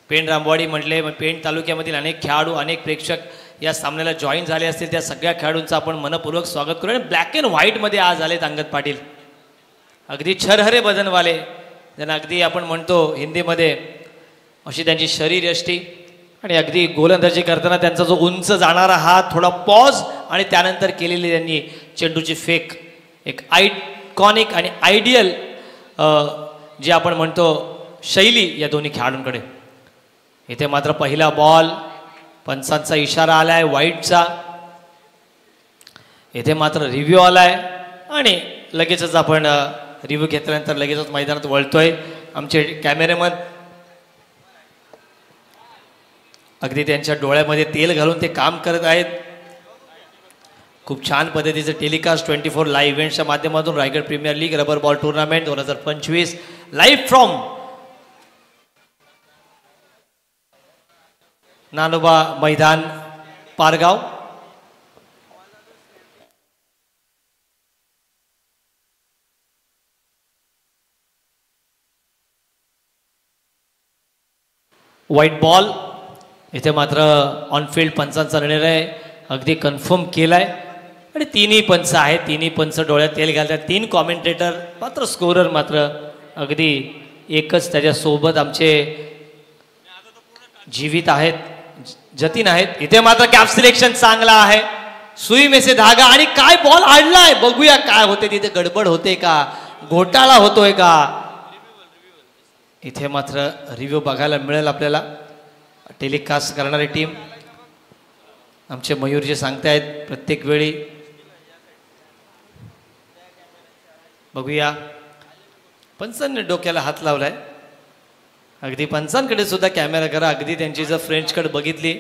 Speaker 1: पेण रामवाडी म्हटले पेण तालुक्यामधील अनेक खेळाडू, अनेक प्रेक्षक या सामन्याला जॉईन झाले असतील. त्या सगळ्या खेळाडूंचं आपण मनपूर्वक स्वागत करू. आणि ब्लॅक अँड व्हाईटमध्ये आज आलेत अंगद पाटील, अगदी छरहरे बदनवाले, ज्यांना अगदी आपण म्हणतो हिंदीमध्ये अशी त्यांची शरीरयष्टी. आणि अगदी गोलंदाजी करताना त्यांचा जो उंच जाणारा हात, थोडा पॉज आणि त्यानंतर केलेली त्यांनी चेंडूची फेक, एक आयकॉनिक आणि आयडियल जे आपण म्हणतो शैली या दोन्ही खेळाडूंकडे. इथे मात्र पहिला बॉल, पंचांचा इशारा आलाय वाईटचा. इथे मात्र रिव्ह्यू आलाय आणि लगेचच आपण रिव्ह्यू घेतल्यानंतर लगेचच मैदानात वळतोय. आमचे कॅमेरेमन अगदी त्यांच्या डोळ्यामध्ये तेल घालून ते काम करत आहेत. खूप छान पद्धतीचं टेलिकास्ट 24 लाईव्ह इव्हेंट्सच्या माध्यमातून Raigad premier league rubber ball tournament 2025 live from Nanoba मैदान पारगाव. White ball. इथे मात्र ऑनफिल्ड पंचांचा निर्णय अगदी कन्फर्म केलाय आणि तिन्ही पंच आहेत. तिन्ही पंच डोळ्यात तेल घालतात. 3 कॉमेंटेटर मात्र स्कोरर मात्र अगदी एकच त्याच्यासोबत आमचे जीवित आहेत, जतीन आहेत. इथे मात्र कॅप सिलेक्शन चांगला आहे. सुई मेसे धागा आणि काय बॉल आडलाय, बघूया काय होते तिथे. गडबड होते का, घोटाळा होतोय का, इथे मात्र रिव्ह्यू बघायला मिळेल आपल्याला. टेलिकास्ट करणारी टीम आमचे मयूर जे सांगतायत प्रत्येक वेळी. बघूया. पंचांनी डोक्याला हात लावलाय. अगदी पंचांकडे सुद्धा कॅमेरा करा. अगदी त्यांची जर फ्रेंचकडे बघितली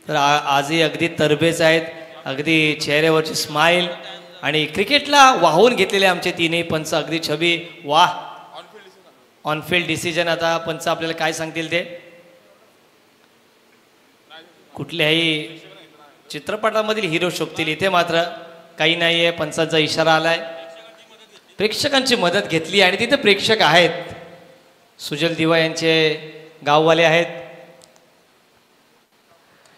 Speaker 1: तर आजही अगदी तरबेज आहेत. अगदी चेहऱ्यावरची स्माईल आणि क्रिकेटला वाहून घेतलेले आमचे तीनही पंच अगदी छबी. वाह, ऑनफिल्ड डिसिजन. आता पंच आपल्याला काय सांगतील ते. कुठल्याही चित्रपटामधील हिरो शोभतील. इथे मात्र काही नाही आहे. पंचांचा इशारा आलाय. प्रेक्षकांची मदत घेतली आणि तिथे प्रेक्षक आहेत. सुजल दिवा यांचे गाववाले आहेत.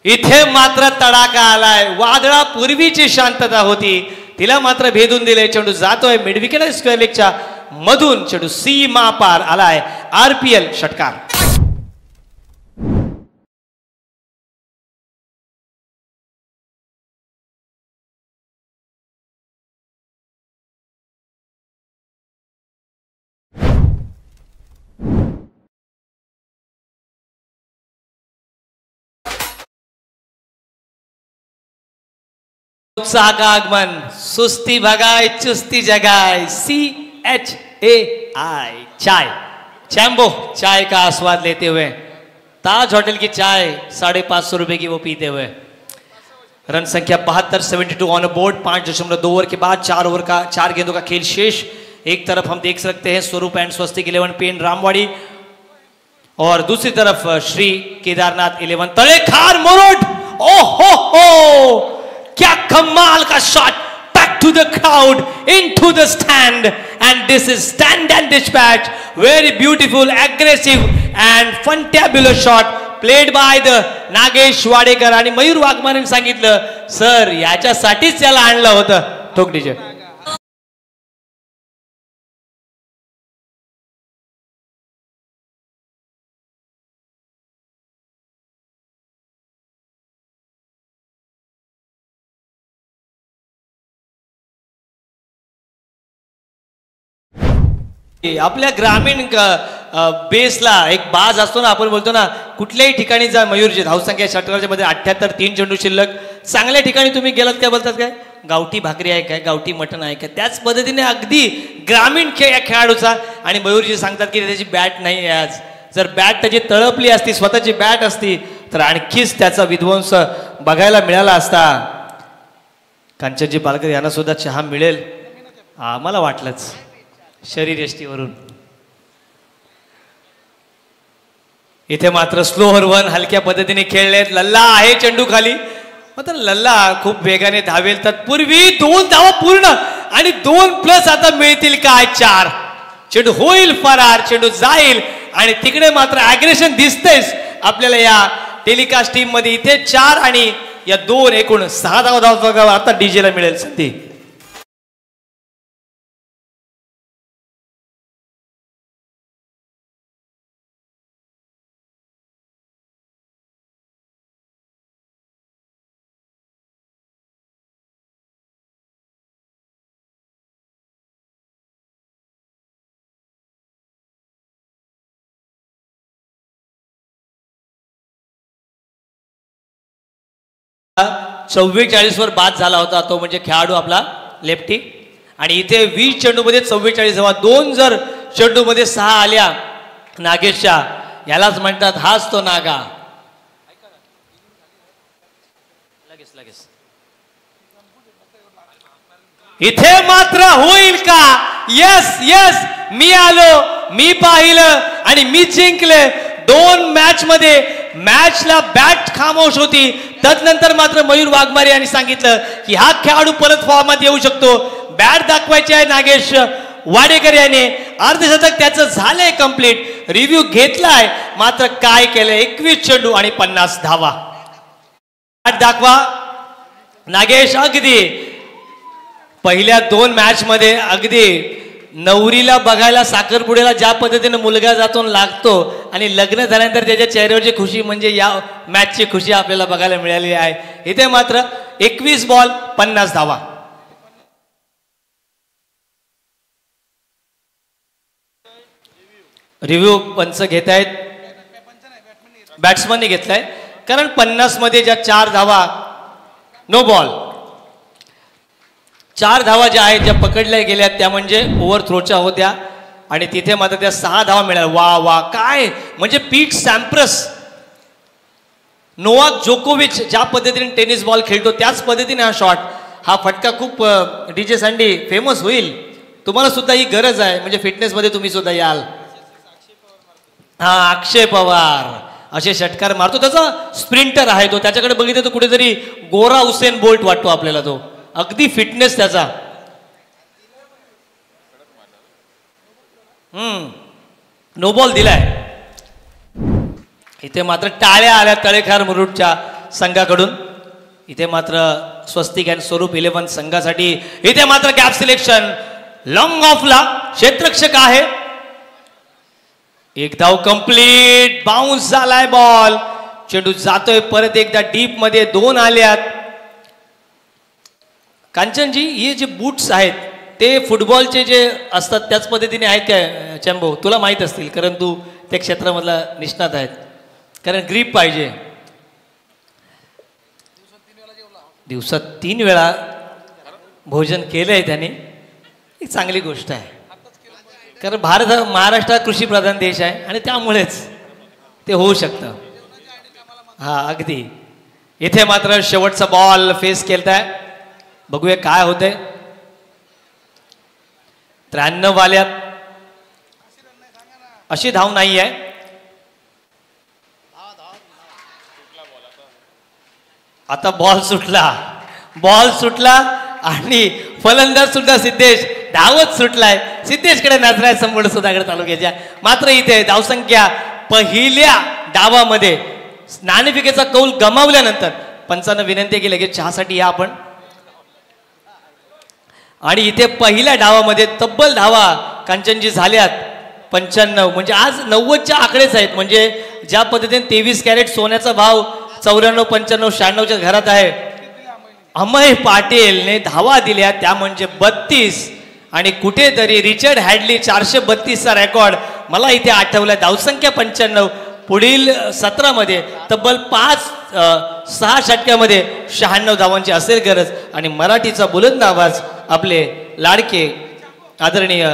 Speaker 1: इथे मात्र तडाखा आलाय. वादळापूर्वीची शांतता होती तिला मात्र भेदून दिले. चेंडू जातोय मिड विकेट स्क्वेअर लेगच्या मधून. चेंडू सीमा पार आलाय. RPL षटकार. उत्साह का आगमन, सुस्ती भगाए चुस्ती जगाए, CHAI चाय। चैम्बो चाय का आस्वाद लेते हुए, ताज होटल की चाय 550 रुपए की वो पीते हुए। रन संख्या 72, 72 ऑन बोर्ड। 5.2 ओवर के बाद 4 ओवर का 4 गेंदों का खेल शेष। एक तरफ हम देख सकते हैं स्वरूप एंड स्वस्तिक 11 पेन रामवाड़ी, और दूसरी तरफ श्री केदारनाथ 11 तलेखार मोरोड। ओहो हो, क्या कमाल का shot, back to the crowd, into the stand, and this is stand and dispatch. Very beautiful, aggressive and fantabulous shot played by the Nagesh Wadekar. आणि मयूर वाघमारेने सांगितलं, सर याच्यासाठीच त्याला आणलं होतं. ठोक डीजे. आपल्या ग्रामीण बेसला एक बाज असतो ना, आपण बोलतो ना, कुठल्याही ठिकाणी जा, मयूरजी धावसंख्या षटकाच्या मध्ये 78, 3 चेंडू शिल्लक. चांगल्या ठिकाणी तुम्ही गेलात काय बोलतात, काय गावठी भाकरी आहे काय, गावठी मटण आहे काय, त्याच पद्धतीने अगदी ग्रामीण खेळ या खेळाडूचा. आणि मयूरजी सांगतात की त्याची बॅट नाही आहे आज. जर बॅट त्याची तळपली असती, स्वतःची बॅट असती, तर आणखीच त्याचा विध्वंस बघायला मिळाला असता. कांचनजी पालकर यांना सुद्धा चहा मिळेल आम्हाला वाटलंच शरीर यष्टीवरून. इथे मात्र स्लोअर वन हलक्या पद्धतीने खेळलेत. लल्ला आहे चेंडू खाली, मात्र लल्ला खूप वेगाने धावेल. तत्पूर्वी 2 धावा पूर्ण, आणि 2+ आता मिळतील काय, 4. चेंडू होईल फरार, चेंडू जाईल, आणि तिकडे मात्र ॲग्रेशन दिसतेच आपल्याला या टेलिकास्ट टीम मध्ये. इथे 4 आणि या 2 एकूण 6 धावा आता डीजेला मिळेल संधी. चव्वेचाळीस वर बाद झाला होता तो, म्हणजे खेळाडू आपला लेफ्टी. आणि इथे 20 चेंडूमध्ये 44 धावा. 2 जर चेंडूमध्ये 6 आल्या नागेशच्या, यालाच म्हणतात हाच तो नागा. लगेच इथे मात्र होईल का, यस यस, मी आलो, मी पाहिलं आणि मी जिंकले. 2 मॅच मध्ये मॅचला बॅट खामोश होती. तदनंतर मात्र मयूर वाघमारे यांनी सांगितलं की हा खेळाडू परत फॉर्मात येऊ शकतो. बॅट दाखवायची आहे नागेश वाडेकर याने. अर्धशतक त्याचं झालंय कंप्लीट. रिव्ह्यू घेतलाय, मात्र काय केलंय, 21 चेंडू आणि 50 धावा. बॅट दाखवा नागेश. अगदी पहिल्या 2 मॅच मध्ये अगदी नवरीला बघायला साखरपुड्याला ज्या पद्धतीने मुलगा जातो लागतो, आणि लग्न झाल्यानंतर त्याच्या चेहऱ्यावरची खुशी म्हणजे या मॅचची खुशी आपल्याला बघायला मिळाली आहे. इथे मात्र 21 बॉल 50 धावा. रिव्ह्यू पंच घेत आहेत, बॅट्समनने घेतलाय, कारण 50 मध्ये ज्या 4 धावा, नो बॉल, 4 धावा ज्या आहेत, ज्या पकडल्या गेल्या त्या म्हणजे ओव्हर थ्रोच्या होत्या, आणि तिथे मात्र त्या 6 धावा मिळाल्या. वा वा, काय म्हणजे पीट सॅम्प्रस, नोवाक जोकोविच ज्या पद्धतीने टेनिस बॉल खेळतो त्याच पद्धतीने हा शॉट, हा फटका खूप डीजे सँडी फेमस होईल. तुम्हाला सुद्धा ही गरज आहे, म्हणजे फिटनेसमध्ये तुम्ही सुद्धा याल. हा अक्षय पवार असे षटकार मारतो, त्याचा स्प्रिंटर आहे तो. त्याच्याकडे बघितलं तर कुठेतरी गोरा हुसेन बोल्ट वाटतो आपल्याला तो. अगदी फिटनेस त्याचा. नो बॉल दिलाय. इथे मात्र टाळ्या आल्या तळेखार मुरुडच्या संघाकडून. इथे मात्र स्वस्तिक अँड स्वरूप 11 संघासाठी. इथे मात्र गॅप सिलेक्शन, लॉंग ऑफला क्षेत्ररक्षक आहे. एक धाव कंप्लीट, बाउन्स झालाय बॉल, चेंडू जातोय परत एकदा डीप मध्ये. 2 आल्यात. कांचनजी, हे जे बूट्स आहेत ते फुटबॉलचे जे असतात त्याच पद्धतीने आहेत काय चॅम्बो? तुला माहीत असतील, कारण तू त्या क्षेत्रामधला निष्णात आहेत. कारण ग्रीप पाहिजे. दिवसात 3 वेळा भोजन केलंय त्याने, ही चांगली गोष्ट आहे. कारण भारत हा महाराष्ट्र कृषीप्रधान देश आहे आणि त्यामुळेच ते होऊ शकतं. हा अगदी. इथे मात्र शेवटचा बॉल फेस केलताय, बघूया काय होतंय. 93 वाल्यात अशी धाव नाही आहे. आता बॉल सुटला आणि फलंदाज सुद्धा सिद्धेश धावत सुटलाय. सिद्धेशकडे नजराय संपूर्ण सुधागड तालुक्याच्या. मात्र इथे धावसंख्या पहिल्या डावामध्ये नाणेफेकीचा कौल गमावल्यानंतर पंचांना विनंती केली की चहासाठी या आपण. आणि इथे पहिल्या डावामध्ये तब्बल धावा कांचनजी झाल्यात 95. म्हणजे आज 90च्या आकडेच आहेत. म्हणजे ज्या पद्धतीने 23 कॅरेट सोन्याचा भाव 94, 95, 96च्या घरात आहे. अमय पाटीलने धावा दिल्या त्या म्हणजे 32. आणि कुठेतरी रिचर्ड हॅडली 432चा रेकॉर्ड मला इथे आठवलाय. धावसंख्या 95. पुढील सत्रामध्ये तब्बल 5-6 षटक्यामध्ये 96 धावांची असेल गरज. आणि मराठीचा बुलंद आवाज आपले लाडके आदरणीय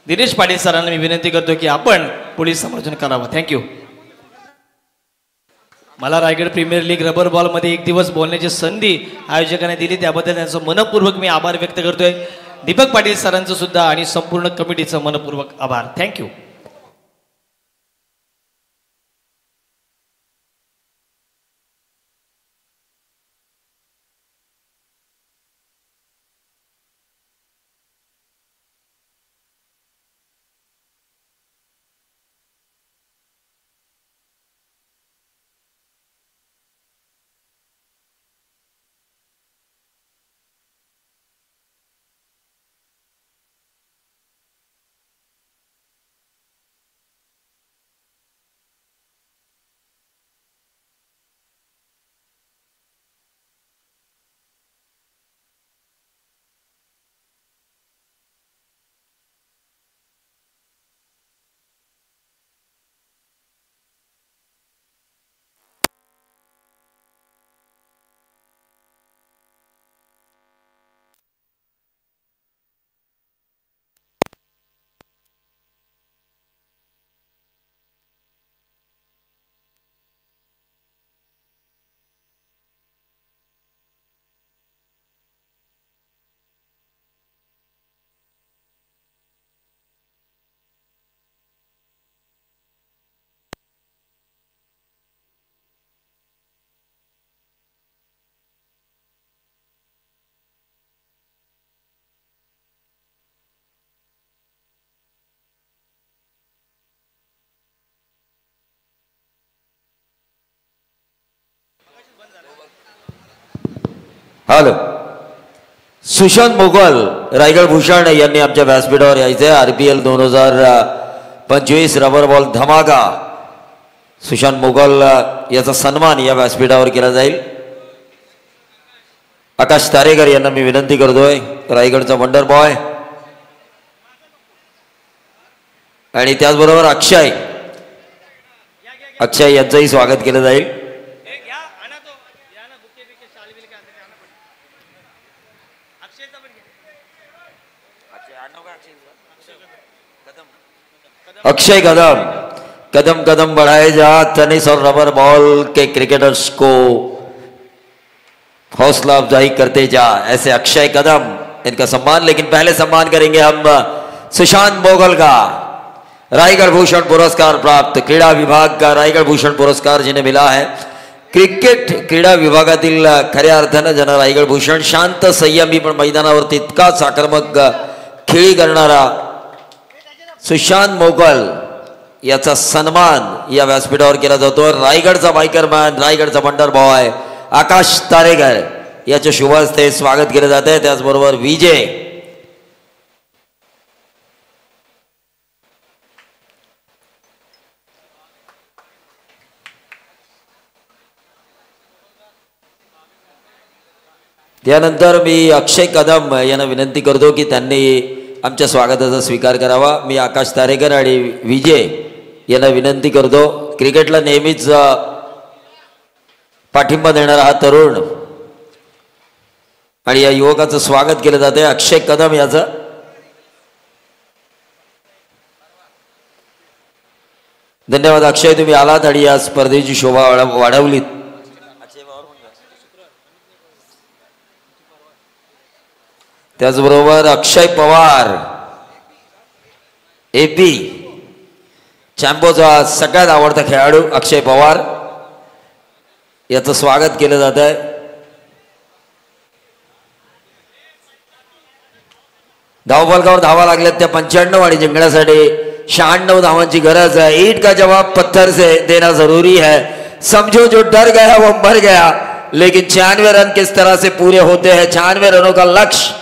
Speaker 1: दिनेश पाटील सरांना मी विनंती करतो की आपण पुढील समर्थन करावं. थँक्यू. मला रायगड प्रीमियर लीग रबर बॉलमध्ये 1 दिवस बोलण्याची संधी आयोजकांनी दिली त्याबद्दल त्यांचं मनपूर्वक मी आभार व्यक्त करतोय. दीपक पाटील सरांचं सुद्धा आणि संपूर्ण कमिटीचं मनपूर्वक आभार. थँक्यू.
Speaker 2: हॅलो. सुशांत मोगल रायगड भूषण यांनी आमच्या व्यासपीठावर यायचे. RPL 2025 रबर बॉल धमाका सुशांत मोगल याचा सन्मान या व्यासपीठावर केला जाईल. आकाश तारेकर यांना मी विनंती करतोय, रायगडचा वंडर बॉय. आणि त्याचबरोबर अक्षय यांचंही स्वागत केलं जाईल. अक्षय कदम कदम कदम बढ़ाए जा टेनिस और रबर बॉल के क्रिकेटर्स को हौसला अफजाई करते जा, ऐसे अक्षय कदम इनका सम्मान. लेकिन पहले सम्मान करेंगे हम सुशांत मोगल का, रायगढ़ भूषण पुरस्कार प्राप्त, क्रीडा विभाग का रायगढ़ भूषण पुरस्कार जिन्हें मिला है. क्रिकेट क्रीडा विभागातील खऱ्या अर्थानं ज्यांना रायगढ़ भूषण, शांत संयमी पण मैदानावर तितकाच आक्रमक खेळी करणारा सुशांत मोगल याचा सन्मान या व्यासपीठावर केला जातो. रायगडचा बायकरमॅन, रायगडचा वंडर बॉय आकाश तारेकर याच्या शुभ हस्ते स्वागत केले जाते. त्याचबरोबर विजय त्यानंतर मी अक्षय कदम यांना विनंती करतो की त्यांनी आमच्या स्वागताचा स्वीकार करावा. मी आकाश तारेकर आणि विजय यांना विनंती करतो. क्रिकेटला नेहमीच पाठिंबा देणारा हा तरुण आणि या युवकाचं स्वागत केलं जाते अक्षय कदम याचं. धन्यवाद अक्षय, तुम्ही आलात आणि या स्पर्धेची शोभा वाढवलीत. त्याचबरोबर अक्षय पवार एपी चॅम्पियनचा सगळ्यात आवडता खेळाडू अक्षय पवार याचं स्वागत केलं जात आहे. धावफलकावर धावा लागल्यात त्या 95 आणि जिंकण्यासाठी 96 धावांची गरज है. ईंट का जवाब पत्थर से देना जरूरी है. समझो जो डर गया वो मर गया, लेकिन 96 रन किस तरह से पूरे होते हैं, 96 रनों का लक्ष्य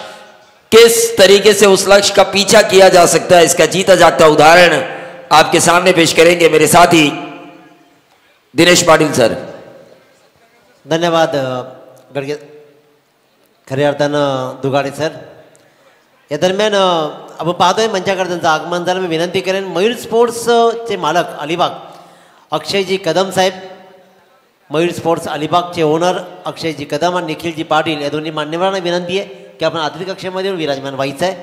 Speaker 2: किस तरीके से उस लक्ष्य का पीछा किया जा सकता है, इसका जीता जागता उदाहरण आपके सामने पेश करेंगे मेरे साथी दिनेश पाटील सर.
Speaker 3: धन्यवाद गडगे, खऱ्या अर्थानं दुगाडे सर. या दरम्यान आपण पाहतोय मंचाकडे त्यांचं आगमन झालं. मी विनंती करेन मयूर स्पोर्ट्सचे मालक अलिबाग अक्षयजी कदम साहेब, मयूर स्पोर्ट्स अलिबागचे ओनर अक्षयजी कदम आणि निखिलजी पाटील या दोन्ही मान्यवरांना विनंती आहे की आपण अतिथी कक्षेमध्ये विराजमान व्हायचं आहे.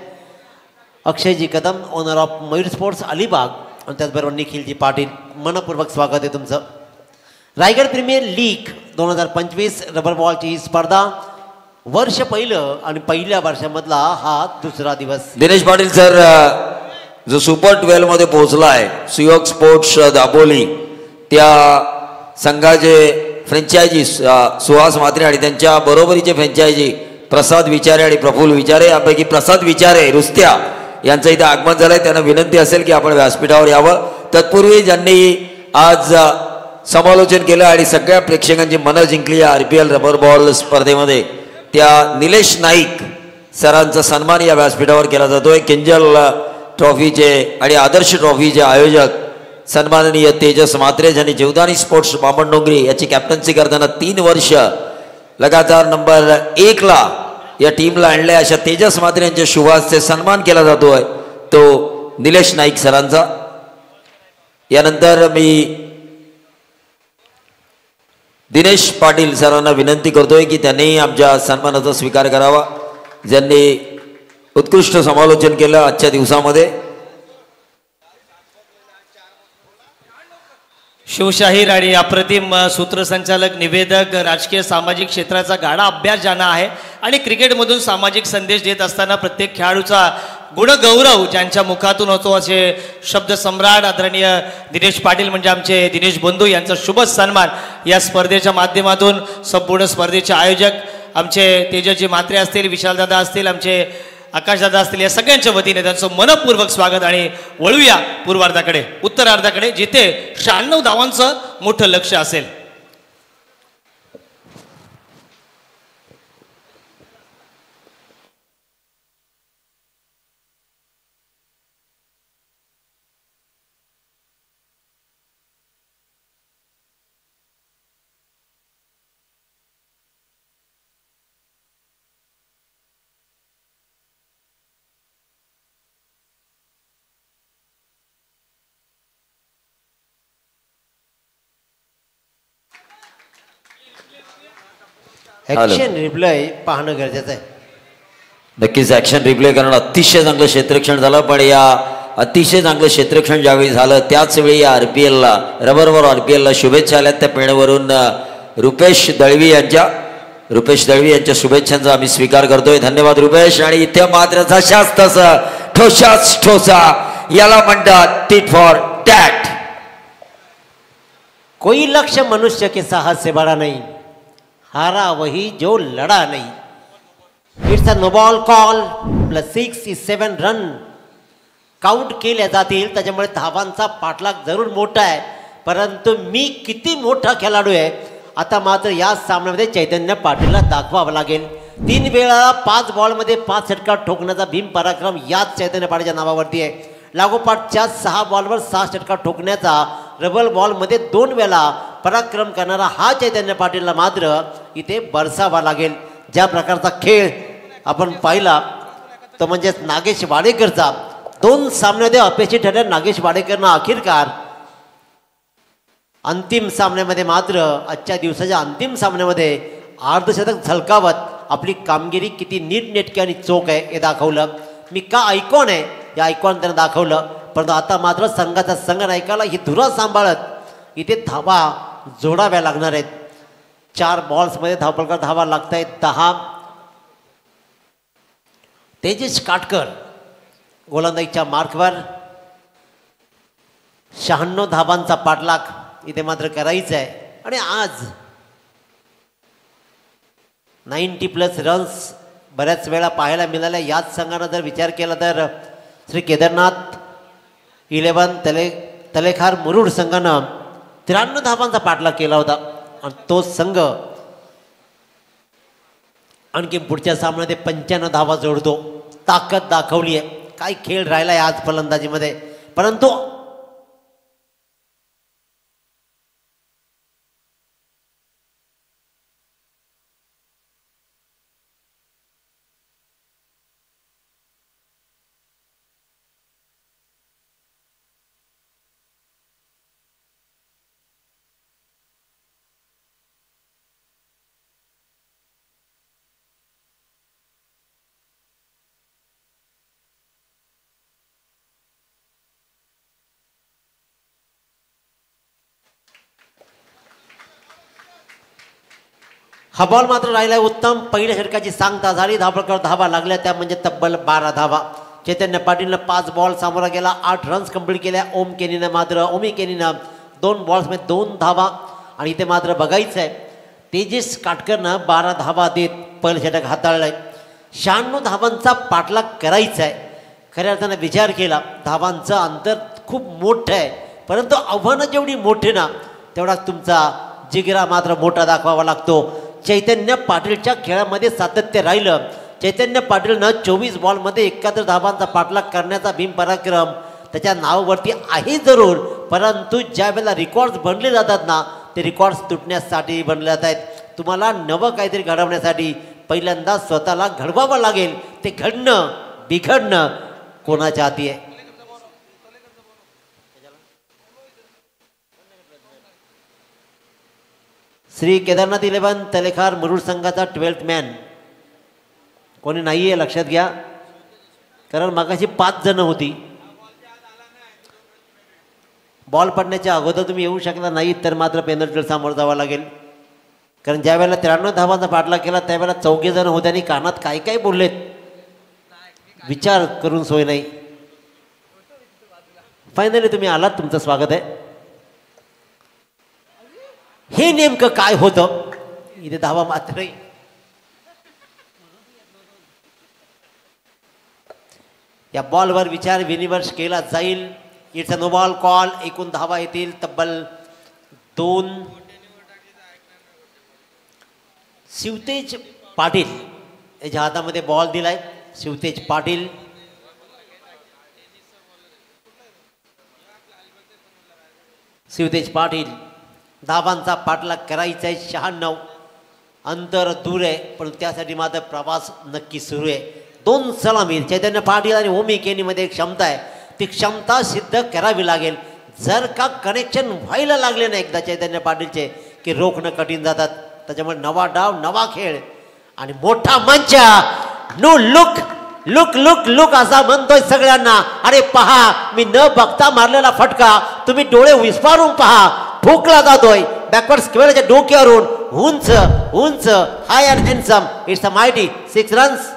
Speaker 3: Akshayji Kadam owner of Mayur sports Alibag आणि त्याचबरोबर निखिलजी पाटील, मनपूर्वक स्वागत आहे तुमचं. रायगड प्रीमियर लीग 2025 रबर बॉलची ही स्पर्धा वर्ष पहिलं आणि पहिल्या वर्षामधला हा दुसरा दिवस.
Speaker 2: दिनेश पाटील सर जो सुपर 12 मध्ये पोहोचला आहे सुयोग स्पोर्ट्स दापोली, त्या संघाचे फ्रँचायझी सुहास म्हात्रे आणि त्यांच्या बरोबरीचे फ्रँचायझी प्रसाद विचारे आणि प्रफुल्ल विचारे, यापैकी प्रसाद विचारे रुस्त्या यांचं इथे आगमन झालंय. त्यांना विनंती असेल की आपण व्यासपीठावर यावं. तत्पूर्वी ज्यांनी आज समालोचन केलं आणि सगळ्या प्रेक्षकांची मनं जिंकली या RPL रबर बॉल स्पर्धेमध्ये, त्या निलेश नाईक सरांचा सन्मान या व्यासपीठावर केला जातोय. किंजल ट्रॉफीचे आणि आदर्श ट्रॉफीचे आयोजक सन्माननीय तेजस म्हात्रे, ज्यांनी जीवदानी स्पोर्ट्स बामणडोंगरी याची कॅप्टन्सी करताना 3 वर्ष लगातार नंबर 1 ला या टीमला आणले, अशा तेजस म्हात्रे यांच्या शुभाचे सन्मान केला जातोय तो निलेश नाईक सरांचा. यानंतर मी दिनेश पाटील सरांना विनंती करतोय की त्यांनी आमच्या सन्मानाचा स्वीकार करावा, ज्यांनी उत्कृष्ट समालोचन केलं आजच्या दिवसामध्ये.
Speaker 1: शिवशाहीर आणि अप्रतिम सूत्रसंचालक, निवेदक, राजकीय सामाजिक क्षेत्राचा गाढा अभ्यास ज्यांना आहे आणि क्रिकेटमधून सामाजिक संदेश देत असताना प्रत्येक खेळाडूचा गुणगौरव ज्यांच्या मुखातून होतो, असे शब्द सम्राट आदरणीय दिनेश पाटील म्हणजे आमचे दिनेश बंधू यांचा शुभ सन्मान या स्पर्धेच्या माध्यमातून संपूर्ण स्पर्धेचे आयोजक आमचे तेजसजी म्हात्रे असतील, विशालदादा असतील, आमचे आकाशदादा असतील, या सगळ्यांच्या वतीने त्यांचं मनपूर्वक स्वागत. आणि वळूया पूर्वार्धाकडे, उत्तरार्धाकडे, जिथे 96 धावांचं मोठं लक्ष असेल.
Speaker 3: ॲक्शन रिप्लाय पाहणं गरजेचं आहे.
Speaker 2: नक्कीच ॲक्शन रिप्ले करणं अतिशय चांगलं क्षेत्ररक्षण झालं, पण या अतिशय चांगलं क्षेत्ररक्षण ज्यावेळी झालं त्याच वेळी या RPLला रबरवर RPLला शुभेच्छा आल्यात. त्या पेणवरून रुपेश दळवी यांच्या शुभेच्छांचा आम्ही स्वीकार करतोय. धन्यवाद रुपेश. आणि इथे मात्र जशाच तसं ठोसाच ठोसा, याला म्हणतात टिट फॉर टॅट.
Speaker 3: कोई लक्ष्य मनुष्य के साहस से बड़ा नहीं, हारा वही जो लड़ा नहीं. It's a no ball call, +6 is 7 run count केल्या जातील, त्याच्यामुळे धावांचा पाठलाग जरूर मोठा आहे, परंतु मी किती मोठा खेळाडू आहे आता मात्र या सामन्यामध्ये चैतन्य पाटीलला दाखवावं लागेल. 3 वेळा 5 बॉलमध्ये 5 षटकार ठोकण्याचा भीम पराक्रम याच चैतन्य पाटीलच्या नावावरती आहे. लागोपाठच्या 6 बॉलवर 6 षटकार ठोकण्याचा रबर बॉलमध्ये 2 वेळा पराक्रम करणारा हा चैतन्य पाटीलला मात्र इथे बरसावा लागेल. ज्या प्रकारचा खेळ आपण पाहिला तो म्हणजेच नागेश वाडेकरचा, 2 सामन्यामध्ये अपेक्षित ठरले नागेश वाडेकरनं अखेरकार अंतिम सामन्यामध्ये मात्र आजच्या दिवसाच्या अंतिम सामन्यामध्ये अर्धशतक झळकावत आपली कामगिरी किती नीटनेटकी आणि चोख आहे हे दाखवलं. मी का आयकॉन आहे या आयकॉन त्यानं दाखवलं. परंतु आता मात्र संघाचा संघ नायकाला ही धुरा सांभाळत इथे धावा जोडाव्या लागणार आहेत. 4 बॉल्समध्ये धावपलकर धावा लागत आहेत 10. तेजस काटकर गोलंदाजीच्या मार्कवर. 96 धावांचा पाठलाग इथे मात्र करायचा आहे. आणि आज 90+ रन्स बऱ्याच वेळा पाहायला मिळाल्या. याच संघानं जर विचार केला तर श्री केदारनाथ 11 तलेखार मुरुड संघानं 93 धावांचा पाठलाग केला होता. आणि तो संघ आणखी पुढच्या सामन्यामध्ये 95 धावा जोडतो. ताकद दाखवली आहे. काय खेळ राहिला आहे आज फलंदाजीमध्ये. परंतु हा बॉल मात्र राहिला उत्तम. पहिल्या षटकाची सांगता झाली. धावपलकर धावा लागल्या त्या म्हणजे तब्बल 12 धावा. चैतन्य पाटीलनं 5 बॉल सामोरा गेला. 8 रन्स कंप्लीट केल्या. ओमी केनीनं 2 बॉल्समध्ये 2 धावा. आणि इथे मात्र बघायचं आहे तेजस काटकरनं 12 धावा देत पहिलं षटक हाताळलं आहे. 96 धावांचा पाठलाग करायचा आहे. खऱ्या अर्थानं विचार केला धावांचं अंतर खूप मोठं आहे. परंतु आव्हानं जेवढी मोठी ना तेवढा तुमचा जिगरा मात्र मोठा दाखवावा लागतो. चैतन्य पाटीलच्या खेळामध्ये सातत्य राहिलं. चैतन्य पाटीलनं 24 बॉलमध्ये 71 धावांचा पाठलाग करण्याचा भीमपराक्रम त्याच्या नावावरती आहे जरूर. परंतु ज्या वेळेला रेकॉर्ड्स बनले जातात ना ते रेकॉर्ड्स तुटण्यासाठी बनले जात आहेत. तुम्हाला नवं काहीतरी घडवण्यासाठी पहिल्यांदा स्वतःला घडवावं लागेल. ते घडणं बिघडणं कोणाच्या हाती आहे. श्री केदारनाथ 11 तलेखार मुरुड संघाचा 12th मॅन कोणी नाही आहे लक्षात घ्या. कारण मागाशी 5 जण होती. बॉल पडण्याच्या अगोदर तुम्ही येऊ शकला नाही तर मात्र पेनल्टीला सामोरं जावं लागेल. कारण ज्या वेळेला 93 धावांचा पाठलाग केला त्यावेळेला 4 जण होते आणि कानात काय काय बोललेत विचार करून सोय नाही. फायनली तुम्ही आलात. तुमचं स्वागत आहे. हे नेमकं काय होतं इथे धावा मात्र या बॉलवर विचार विनिमय केला जाईल. It's a no ball call. एकूण धावा येतील तब्बल 2. शिवतेज पाटील याच्या हातामध्ये बॉल दिलाय. शिवतेज पाटील धावांचा पाठलाग करायचा आहे. 96 अंतर दूर आहे पण त्यासाठी मात्र प्रवास नक्की सुरू आहे. 2 सलामी चैतन्य पाटील आणि ओमी केनीमध्ये एक क्षमता आहे. ती क्षमता सिद्ध करावी लागेल. जर का कनेक्शन व्हायला लागले ना एकदा चैतन्य पाटीलचे की रोखणं कठीण जातात. त्याच्यामुळे नवा डाव नवा खेळ आणि मोठा मंच. No look look look look असा म्हणतोय सगळ्यांना. अरे पहा मी न बघता मारलेला फटका तुम्ही डोळे विस्फारून पहा. ठोकला जातोय बॅकवर्ड स्क्वेअरच्या डोक्यावरून. उंच उंच high and handsome. It's a mighty 6 runs.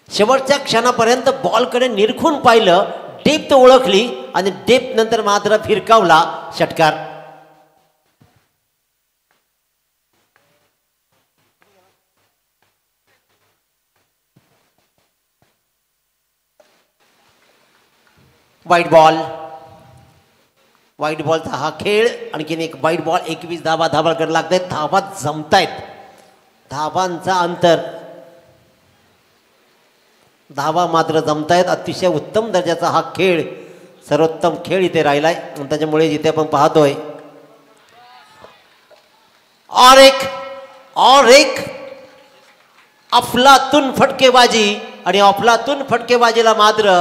Speaker 3: शेवटच्या क्षणापर्यंत बॉलकडे निरखून पाहिलं. डेप्थ ओळखली आणि डेप्थ नंतर मात्र फिरकावला षटकार. व्हाईट बॉलचा हा खेळ. आणखीन एक व्हाईट बॉल. 21 धावा धावाकडे लागत आहेत. धावा जमतायत. धावांचा अंतर धावा मात्र जमतायत. अतिशय उत्तम दर्जाचा हा खेळ सर्वोत्तम खेळ इथे राहिलाय. त्याच्यामुळे जिथे आपण पाहतोय और एक अफलातून फटकेबाजी आणि अफलातून फटकेबाजीला मात्र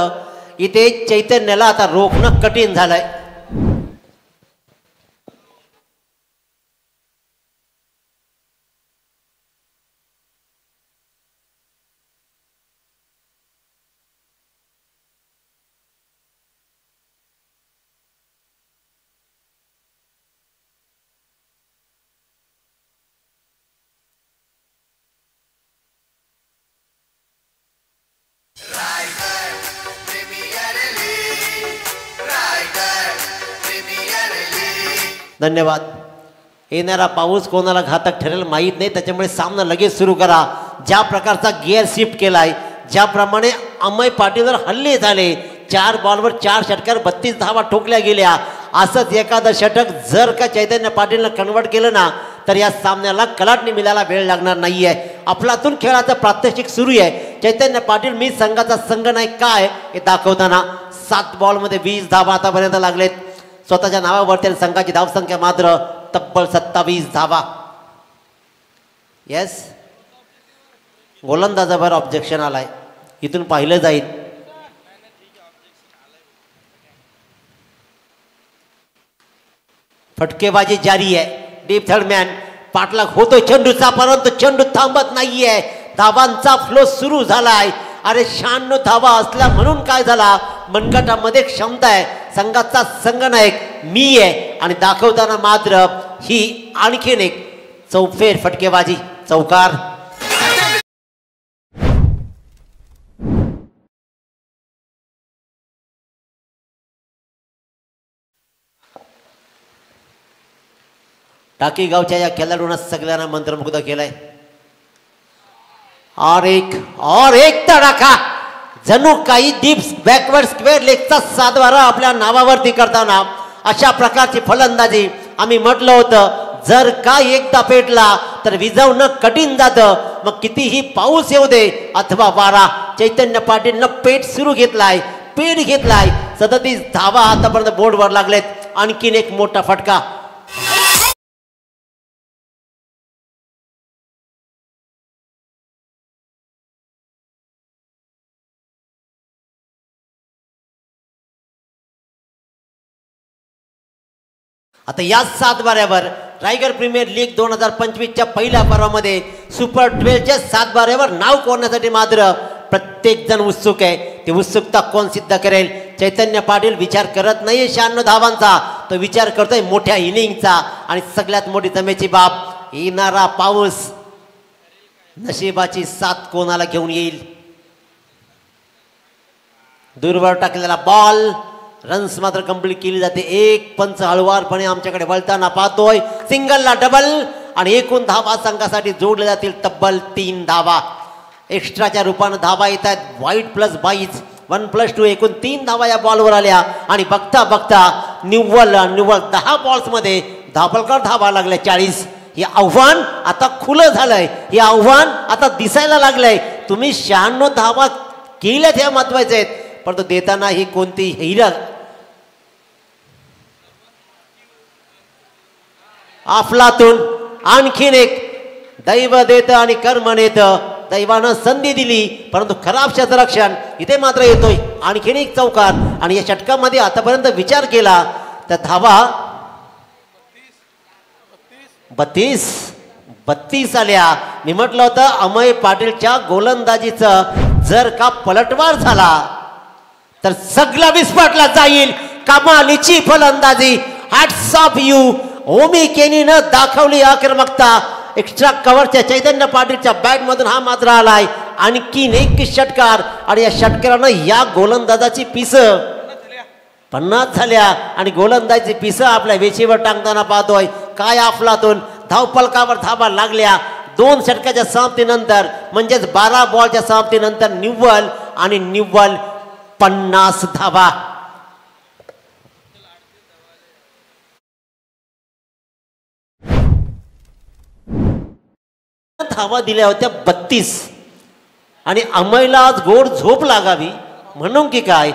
Speaker 3: इथे चैतन्याला आता रोखणं कठीण झालंय. धन्यवाद. येणारा पाऊस कोणाला घातक ठरेल माहीत नाही, त्याच्यामुळे सामना लगेच सुरू करा. ज्या प्रकारचा गिअर शिफ्ट केलाय, ज्याप्रमाणे अमय पाटीलवर हल्ले झाले, 4 बॉलवर 4 षटकार 32 धावा ठोकल्या गेल्या, असंच एखादं षटक जर का चैतन्य पाटीलनं कन्वर्ट केलं ना तर या सामन्याला कलाटणी मिळायला वेळ लागणार नाहीये. अफलातून खेळाचं प्रात्यक्षिक सुरू आहे. चैतन्य पाटील मी संघाचा संघ नाही काय हे दाखवताना 7 बॉलमध्ये 20 धावा आतापर्यंत लागलेत. स्वतःच्या नावावरती संघाची धावसंख्या मात्र तब्बल 27 धावा. येस, गोलंदाजावर ऑब्जेक्शन आलाय, इथून पाहिलं जाईल. फटकेबाजी जारी आहे. डीप थर्ड मॅन पाठलाग होतोय चेंडूचा, परंतु चेंडू थांबत नाहीये. धावांचा फ्लो सुरू झालाय. अरे 96 धावा असल्या म्हणून काय झाला, मनगटामध्ये क्षमता आहे. संघाचा संघनायक मी आहे आणि दाखवताना मात्र ही आणखीन एक चौफेर फटकेबाजी, चौकार. टाकी गावच्या या खेळाडूंना सगळ्यांना मंत्रमुग्ध केलाय. और एक तडाखा, जणू काही डीप बॅकवर्ड स्क्वेअर लेगचा 7-12 आपल्या नावावरती करताना अशा प्रकारची फलंदाजी आम्ही म्हटलं होतं. जर का एकदा पेटला तर विझवणं कठीण जातं. मग कितीही पाऊस येऊ दे अथवा वारा, चैतन्य पाटीलनं पेट सुरू घेतलाय, पेट घेतलाय. 37 धावा आतापर्यंत बोर्डवर लागलेत. आणखीन एक मोठा फटका. आता या 7 बाऱ्यावर टायगर प्रीमियर लीग 2025च्या पहिल्या पर्वामध्ये सुपर 12च्या 7 बाऱ्यावर नाव कोरण्यासाठी मात्र प्रत्येक जण उत्सुक आहे. ती उत्सुकता कोण सिद्ध करेल? चैतन्य पाटील विचार करत नाहीये 96 धावांचा, तो विचार करतोय मोठ्या इनिंगचा. आणि सगळ्यात मोठी जमेची बाब, येणारा पाऊस नशिबाची साथ कोणाला घेऊन येईल. दूरवर टाकलेला बॉल, रन्स मात्र कंप्लीट केली जाते. एक पंच हळुवारपणे आमच्याकडे वळताना पाहतोय. सिंगलला डबल आणि एकूण धावा संघासाठी जोडले जातील तब्बल 3 धावा. एक्स्ट्राच्या रूपानं धावा येत आहेत. वाईट प्लस 22, 1+2 एकूण 3 धावा या बॉलवर आल्या. आणि बघता बघता निव्वळ 10 बॉल्समध्ये धापलकर धावा लागल्या 40. हे आव्हान आता खुलं झालंय. हे आव्हान आता दिसायला लागलंय. तुम्ही 96 धावा केल्यात हे महत्वाचे आहेत, परंतु देताना ही कोणती हिरक अफलातून आणखीन एक दैव देतं आणि कर्म नेतं. दैवानं संधी दिली परंतु खराब क्षेत्ररक्षण इथे मात्र येतोय. आणखीन एक चौकार. आणि या षटकामध्ये आतापर्यंत विचार केला तर धावा 32 आल्या. मी म्हटलं होतं अमय पाटीलच्या गोलंदाजीचं जर का पलटवार झाला तर सगळं विस्फाटला जाईल. कमालीची फलंदाजी, हॅट्स ऑफ यू. ओमी केनीनं दाखवली आक्रमकता. एक्स्ट्रा कव्हरच्या चैतन्य पाटीलच्या बॅट मधून हा मात्र आलाय. आणखीन एक षटकार आणि या षटकारानं या गोलंदाजाची पिस 50 झाल्या आणि गोलंदाजी पिस आपल्या वेशीवर टांगताना पाहतोय. काय अफलातून धावपलकावर धावा लागल्या. 2 षटकाच्या समाप्तीनंतर म्हणजेच 12 बॉलच्या समाप्तीनंतर निव्वळ आणि निव्वळ 50 धावा. धावा दिल्या होत्या 32 आणि अमयला आज गोड झोप लागावी म्हणून की काय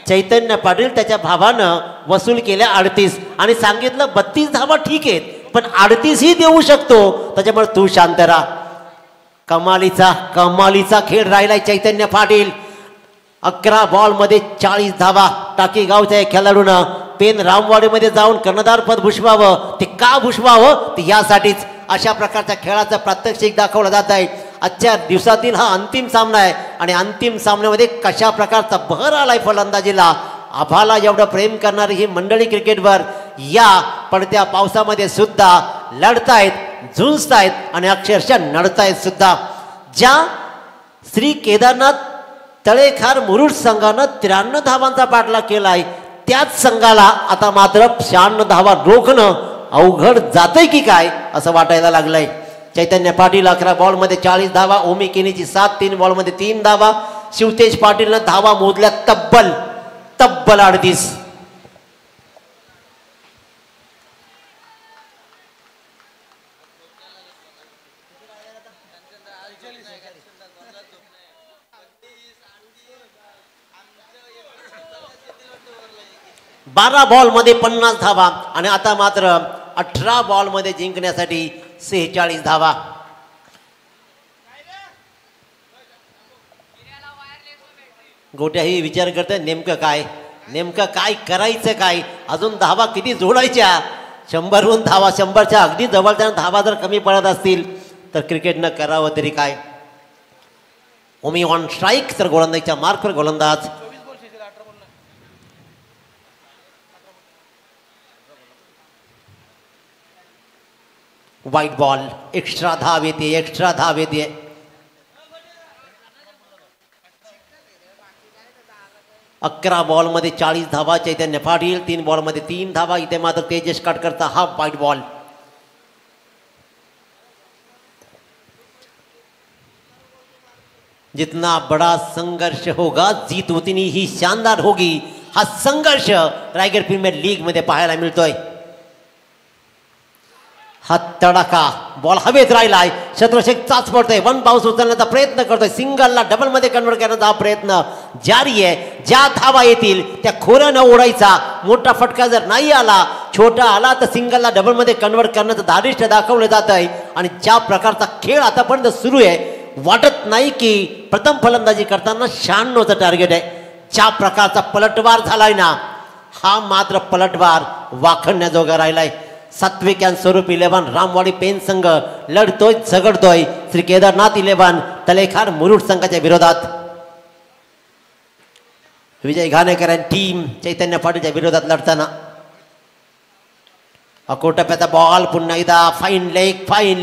Speaker 3: चैतन्य पाटील त्याच्या भावानं वसूल केल्या 38 आणि सांगितलं 32 धावा ठीक आहेत, पण 38ही देऊ शकतो. त्याच्यामुळे तू शांत राहा. कमालीचा खेळ राहिलाय चैतन्य पाटील. 11 बॉलमध्ये 40 धावा. टाकी गावच्या खेळाडूनं पेन रामवाडीमध्ये जाऊन कर्णधार पद भूषवावं. ते का भूषवावं ते यासाठीच अशा प्रकारच्या खेळाचं प्रात्यक्षिक दाखवलं जात आहे. आजच्या दिवसातील हा अंतिम सामना आहे आणि अंतिम सामन्यामध्ये कशा प्रकारचा बहर आलाय फलंदाजीला. आभाला एवढं प्रेम करणारी ही मंडळी क्रिकेटवर या पडत्या पावसामध्ये सुद्धा लढतायत, झुंजतायत आणि अक्षरशः नडतायत सुद्धा. ज्या श्री केदारनाथ तळेखार मुरुड संघानं 93 धावांचा पाठलाग केलाय त्याच संघाला आता मात्र 96 धावा रोखणं अवघड जातंय की काय असं वाटायला लागलंय. चैतन्य पाटील 11 बॉलमध्ये 40 धावा. ओमी केनीची 7 3 बॉलमध्ये 3 धावा. शिवतेज पाटीलनं धावा मोजल्या तब्बल 38. बारा बॉलमध्ये 50 धावा आणि आता मात्र 18 बॉलमध्ये जिंकण्यासाठी 46 धावा. गोट्याही विचार करतोय नेमकं काय करायचं काय. अजून धावा किती जोडायच्या. 100हून धावा 100च्या अगदी जवळच्या धावा जर कमी पडत असतील तर क्रिकेटनं करावं तरी काय. ओमी ऑन स्ट्राईक तर गोलंदाजीच्या मार्कवर गोलंदाज. वाईट बॉल. एक्स्ट्रा धाव येते. अकरा बॉलमध्ये 40 धावा. चैतन्य पाटील 3 बॉलमध्ये 3 धावा. इथे मात्र तेजस काटकरचा हा वाईट बॉल. जितना बड़ा संघर्ष होगा जीत उतनी ही शानदार होगी. हा संघर्ष रायगड प्रीमियर लीग मध्ये पाहायला मिळतोय. हा तडाखा बॉल हवेत राहिलाय. शत्रुशेख चाच पडतोय. 1 बाउन्स उचलण्याचा प्रयत्न करतोय. सिंगलला डबल मध्ये कन्वर्ट करण्याचा हा प्रयत्न जारी आहे. ज्या धावा येतील त्या खोऱ्या न ओढायचा. मोठा फटका जर नाही आला, छोटा आला तर सिंगलला डबल मध्ये कन्वर्ट करण्याचं धारिष्ट्य दाखवलं जात आहे. आणि ज्या प्रकारचा खेळ आतापर्यंत सुरू आहे वाटत नाही की प्रथम फलंदाजी करताना 96चं टार्गेट आहे. ज्या प्रकारचा पलटवार झालाय ना हा मात्र पलटवार वाखणण्याजोगा राहिलाय. सात्विक अँड स्वरूप 11 रामवाडी पेन संघ लढतोय झगडतोय श्री केदारनाथ 11 तलेखार मुरुड संघाच्या विरोधात. विजय घाणेकर आणि टीम चैतन्य पाटीलच्या विरोधात लढताना. अकोटप्याचा बॉल पुन्हा एकदा फाईन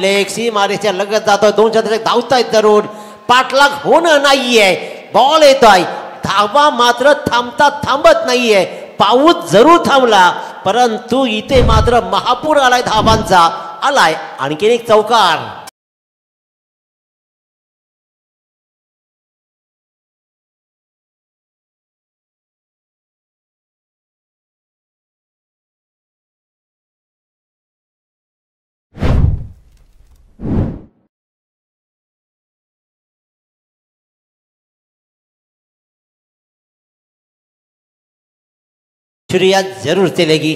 Speaker 3: लेग सीमारेच्या लगत जातोय. 2 शतक धावतायत जरूर. पाठलाग होणं नाहीये. बॉल येतोय. धावा मात्र थांबत नाहीये. पाऊस जरूर थांबला परंतु इथे मात्र महापूर आलाय धावांचा. आलाय आणखीन एक चौकार. शुरुआत जरूर चलेगी.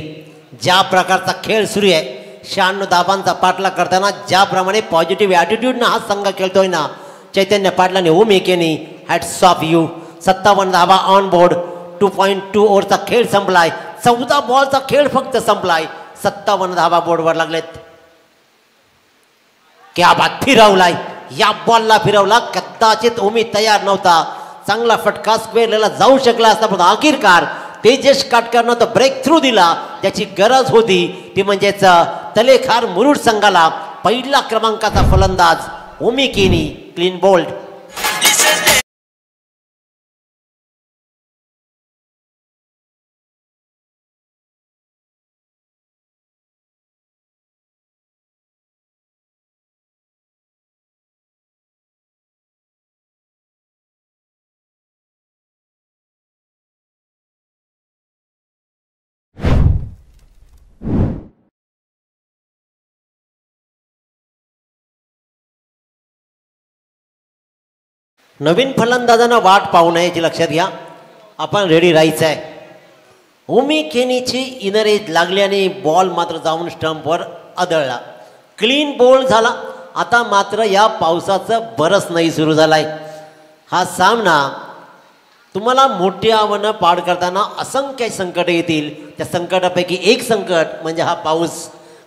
Speaker 3: ज्या प्रकारचा खेळ सुरू आहे 96 धावांचा पाठलाग करताना ज्याप्रमाणे पॉझिटिव्ह ॲटिट्यूडनं हा संघ खेळतोय ना चैतन्य पाटलाने ओमी केनी हॅट्स ऑफ यू. 57 धावा ऑन बोर्ड. 2.2 ओव्हरचा खेळ संपलाय. 14 बॉलचा खेळ फक्त संपलाय. 57 धावा बोर्डवर लागलेत. क्या बात. फिरवलाय. या बॉलला फिरवला. कदाचित ओमी तयार नव्हता. चांगला फटका स्क्वेअरला जाऊ शकला असता पण आखिरकार तेजस काटकरनं तो ब्रेक थ्रू दिला ज्याची गरज होती. ती म्हणजेच तलेखार मुरुड संघाला पहिला क्रमांकाचा फलंदाज ओमी केनी क्लीन बोल्ड. नवीन फलंदाजांना वाट पाहू नये याची लक्षात घ्या. आपण रेडी राहायचं आहे. ओमी केनीची इनर एज लागल्याने बॉल मात्र जाऊन स्टंपवर आदळला. क्लीन बोल्ड झाला. आता मात्र या पावसाचं बरस नाही सुरू झालाय. हा सामना तुम्हाला मोठी आव्हानं पार करताना असंख्य संकट येतील. त्या संकटापैकी एक संकट म्हणजे हा पाऊस.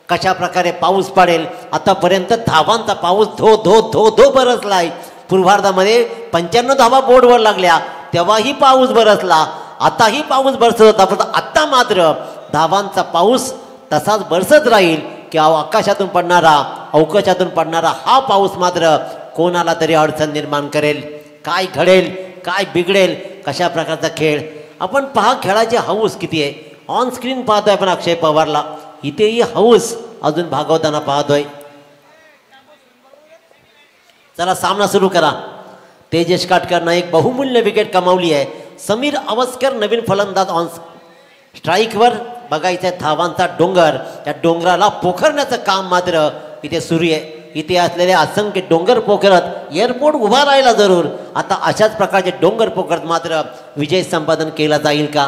Speaker 3: कशा प्रकारे पाऊस पडेल. आतापर्यंत धावांचा पाऊस धो धो धो धो बरसलाय. पूर्वार्धामध्ये 95 धावा बोर्डवर लागल्या तेव्हाही पाऊस बरसला. आताही पाऊस बरसत होता. पण आत्ता मात्र धावांचा पाऊस तसाच बरसत राहील की आकाशातून पडणारा अवकाशातून पडणारा हा पाऊस मात्र कोणाला तरी अडचण निर्माण करेल. काय घडेल काय बिघडेल कशा प्रकारचा खेळ. आपण पहा खेळाची हौस किती आहे. ऑन स्क्रीन पाहतोय आपण अक्षय पवारला. इथेही हौस अजून भागवताना पाहतोय. चला सामना सुरू करा. तेजस काटकरनं एक बहुमूल्य विकेट कमावली आहे. समीर अवस्कर नवीन फलंदाज ऑन स्ट्राईकवर. बघायचं धावांचा डोंगर. त्या डोंगराला पोखरण्याचं काम मात्र इथे सुरू आहे. इथे असलेले असंख्य डोंगर पोखरत एअरपोर्ट उभा राहिला जरूर. आता अशाच प्रकारचे डोंगर पोखरत मात्र विजय संपादन केला जाईल का.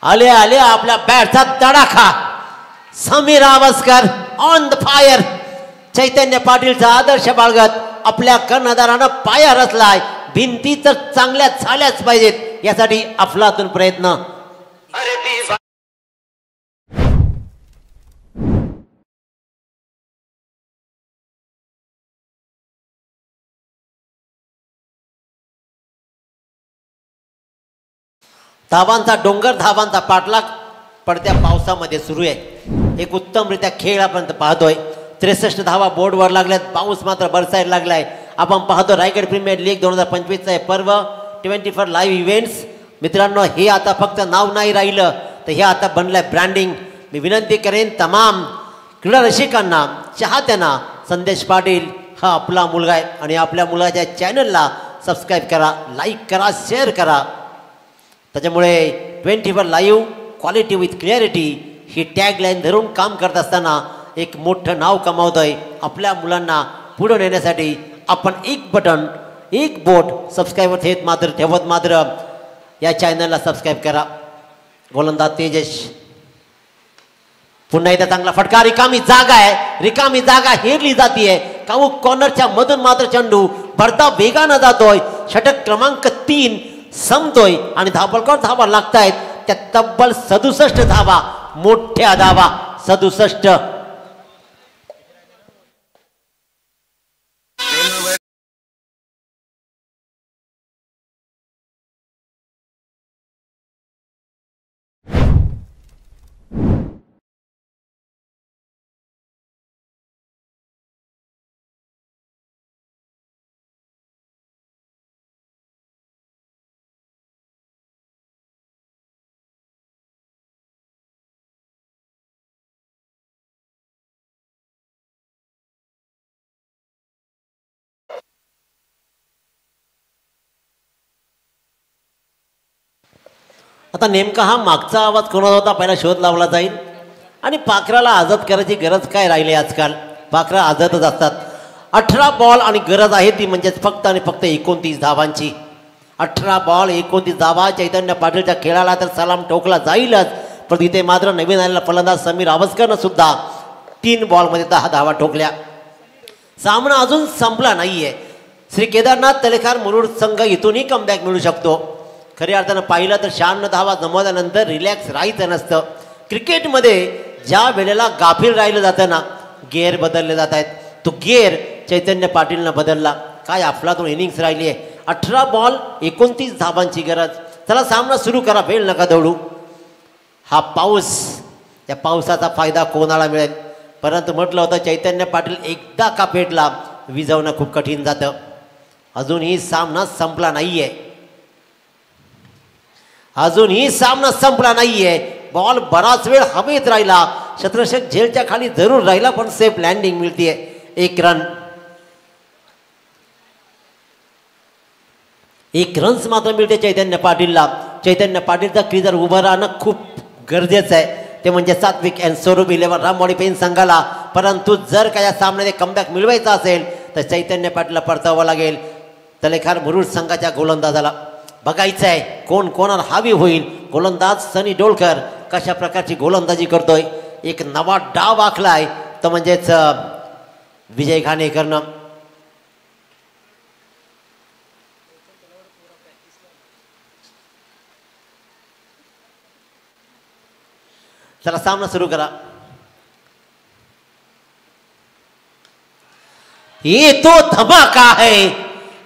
Speaker 3: आले आले आपल्या बॅटचा तडाखा. Sameer Avaskar on the fire. Chaitanya पाटीलचा आदर्श बाळगत आपल्या कर्णधारानं पाया रचलाय. भिंती तर चांगल्या झाल्याच पाहिजेत यासाठी अफलातून प्रयत्न. धावांचा डोंगर धावांचा पाठलाग पडत्या पावसामध्ये सुरू आहे. एक उत्तमरित्या खेळ आपण पाहतोय. 63 धावा बोर्डवर लागल्यात. पाऊस मात्र बरसायला लागलाय. आपण पाहतो रायगड प्रीमियर लीग 2025चा हे पर्व 24 लाईव्ह इव्हेंट्स. मित्रांनो हे आता फक्त नाव नाही राहिलं तर हे आता बनलंय ब्रँडिंग. मी विनंती करेन तमाम क्रीडा रसिकांना चाहत्यांना संदेश पाटील हा आपला मुलगा आहे आणि आपल्या मुलाच्या चॅनलला सबस्क्राईब करा, लाईक करा, शेअर करा. त्याच्यामुळे 24 live quality with clarity he tagline धरून काम करत असताना एक मोठं नाव कमावतोय. आपल्या मुलांना पुढे नेण्यासाठी आपण एक बटन एक बोट सबस्क्राईबर ठेवत मात्र या चॅनलला सबस्क्राईब करा. गोलंदाज तेजस. पुन्हा एकदा चांगला फटका. रिकामी जागा आहे. रिकामी जागा हेरली जातीये. काऊक कॉर्नरच्या मधून मात्र चेंडू भरता वेगानं जातोय. षटक क्रमांक 3 संपतोय आणि धावपळकर धावा लागतायत. त्या तब्बल 67 धावा. मोठ्या धावा 67. आता नेमका हा मागचा आवाज कोणाचा होता पहिला शोध लावला जाईल. आणि पाखराला आझाद करायची गरज काय राहिली आजकाल. पाखरं आझादच असतात. 18 बॉल आणि गरज आहे ती म्हणजेच फक्त आणि फक्त 29 धावांची. 18 बॉल 29 धावा. चैतन्य पाटीलच्या खेळाला तर सलाम ठोकला जाईलच. पण इथे मात्र नवीन आलेला फलंदाज समीर अवस्करनं सुद्धा 3 बॉलमध्ये 10 धावा ठोकल्या. सामना अजून संपला नाहीये. श्री केदारनाथ तलेखार मुरुड संघ इथूनही कमबॅक मिळू शकतो. खऱ्या अर्थानं पाहिलं तर 96 धावा जमवल्यानंतर रिलॅक्स राहायचं नसतं. क्रिकेटमध्ये ज्या वेळेला गाफील राहिलं जातं ना गेअर बदलले जात आहेत. तो गेअर चैतन्य पाटीलनं बदलला. काय अफलातून इनिंग्स राहिली आहे. 18 बॉल 29 धावांची गरज. चला सामना सुरू करा. वेळ नका दौडू. हा पाऊस त्या पावसाचा फायदा कोणाला मिळेल. परंतु म्हटलं होतं चैतन्य पाटील एकदा का पेटला विझवणं खूप कठीण जातं. अजूनही सामना संपला नाहीये. अजूनही सामना संपला नाहीये. बॉल बराच वेळ हवेत राहिला. शतरक्षक झेलच्या खाली जरूर राहिला पण सेफ लँडिंग मिळतीये. 1 रन. 1 रन्स मात्र मिळते चैतन्य पाटीलला. चैतन्य पाटीलचा क्रीजर उभं राहणं खूप गरजेचं आहे. ते म्हणजे सात्विक अँड स्वरूप 11 रामवाडी पेन संघाला परंतु जर का या सामन्याने कमबॅक मिळवायचा असेल तर चैतन्य पाटीलला परतावं लागेल. तलेखार मुरुड संघाच्या गोलंदाजाला बघायचं आहे कोण कोणाला हावी होईल. गोलंदाज सनी डोळकर कशा प्रकारची गोलंदाजी करतोय. एक नवा डाव आखलाय तो म्हणजेच विजय घाणेकरनं. चला सामना सुरू करा. ये तो धमाका आहे.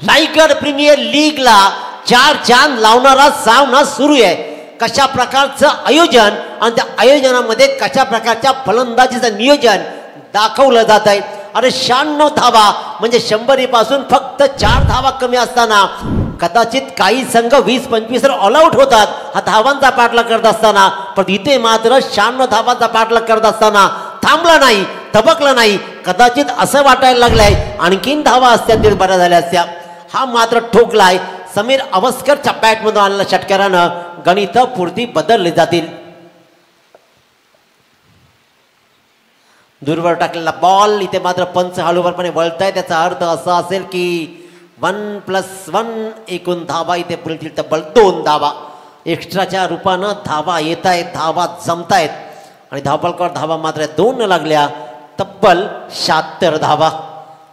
Speaker 3: रायगड प्रीमियर लीगला 4 चांद लावणारा सामना सुरू आहे. कशा प्रकारचं आयोजन आणि त्या आयोजनामध्ये कशा प्रकारच्या फलंदाजीचं नियोजन दाखवलं जात आहे. अरे 96 धावा म्हणजे 100 पासून फक्त 4 धावा कमी असताना कदाचित काही संघ 20-25 ऑल आउट होतात हा धावांचा पाठलाग करत असताना. पण इथे मात्र 96 धावांचा पाठलाग करत असताना थांबला नाही, थबकला नाही. कदाचित असं वाटायला लागलंय आणखीन धावा असत्या ते बऱ्या झाल्या असत्या. हा मात्र ठोकलाय. समीर अवस्करच्या बॅटमधून आलेल्या षटकारानं गणित पुरती बदलले जातील. दूरवर टाकलेला बॉल इथे मात्र पंच हळूवारपणे वळताय. त्याचा अर्थ असा असेल की 1+1 एकूण धावा इथे पुढील तब्बल 2 धावा एक्स्ट्राच्या रूपानं धावा येत आहेत, धावा जमतायत आणि धावफलकावर धावा मात्र 2 न लागल्या तब्बल 76 धावा.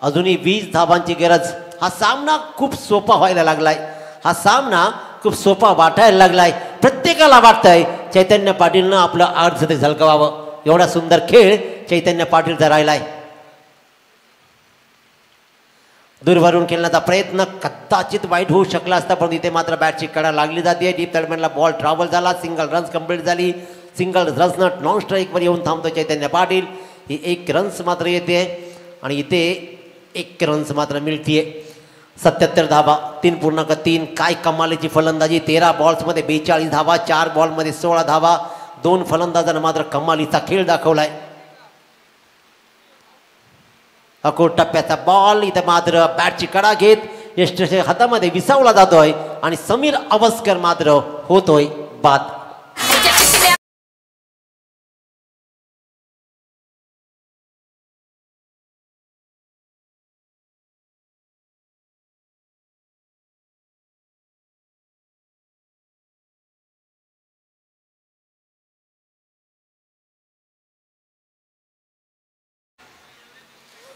Speaker 3: अजूनही 20 धावांची गरज. हा सामना खूप सोपा व्हायला लागलाय. हा सामना खूप सोपा वाटायला लागलाय. प्रत्येकाला वाटतंय चैतन्य पाटीलनं आपलं अर्धशतक झळकावावं. एवढा सुंदर खेळ चैतन्य पाटीलचा राहिलाय. दूरवरून खेळण्याचा प्रयत्न कदाचित वाईट होऊ शकला असता पण इथे मात्र बॅटची कडा लागली जाते. डीप दरम्यानला बॉल ट्रॅव्हल झाला. सिंगल रन्स कंप्लीट झाली. सिंगल रन्सनं नॉन स्ट्राईकवर येऊन थांबतो चैतन्य पाटील. ही 1 रन्स मात्र येते आणि इथे 1 रन्स मात्र मिळतीये. 77 धावा 3.3. काय कमालीची फलंदाजी. 13 बॉल्समध्ये 42 धावा. 4 बॉलमध्ये 16 धावा. 2 फलंदाजांना मात्र कमालीचा खेळ दाखवलाय. अकोट टप्प्याचा बॉल इथे मात्र बॅटची कडा घेत यष्टीच्या हातामध्ये विसावला जातोय आणि समीर अवस्कर मात्र होतोय बाद.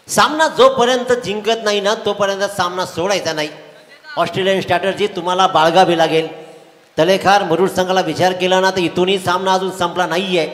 Speaker 3: सामना जोपर्यंत जिंकत नाही ना तोपर्यंत सामना सोडायचा नाही. ऑस्ट्रेलियन स्ट्रॅटर्जी तुम्हाला बाळगावी लागेल. तलेखार मुरुड संघाला विचार केला ना तर इथूनही सामना अजून संपला नाही आहे.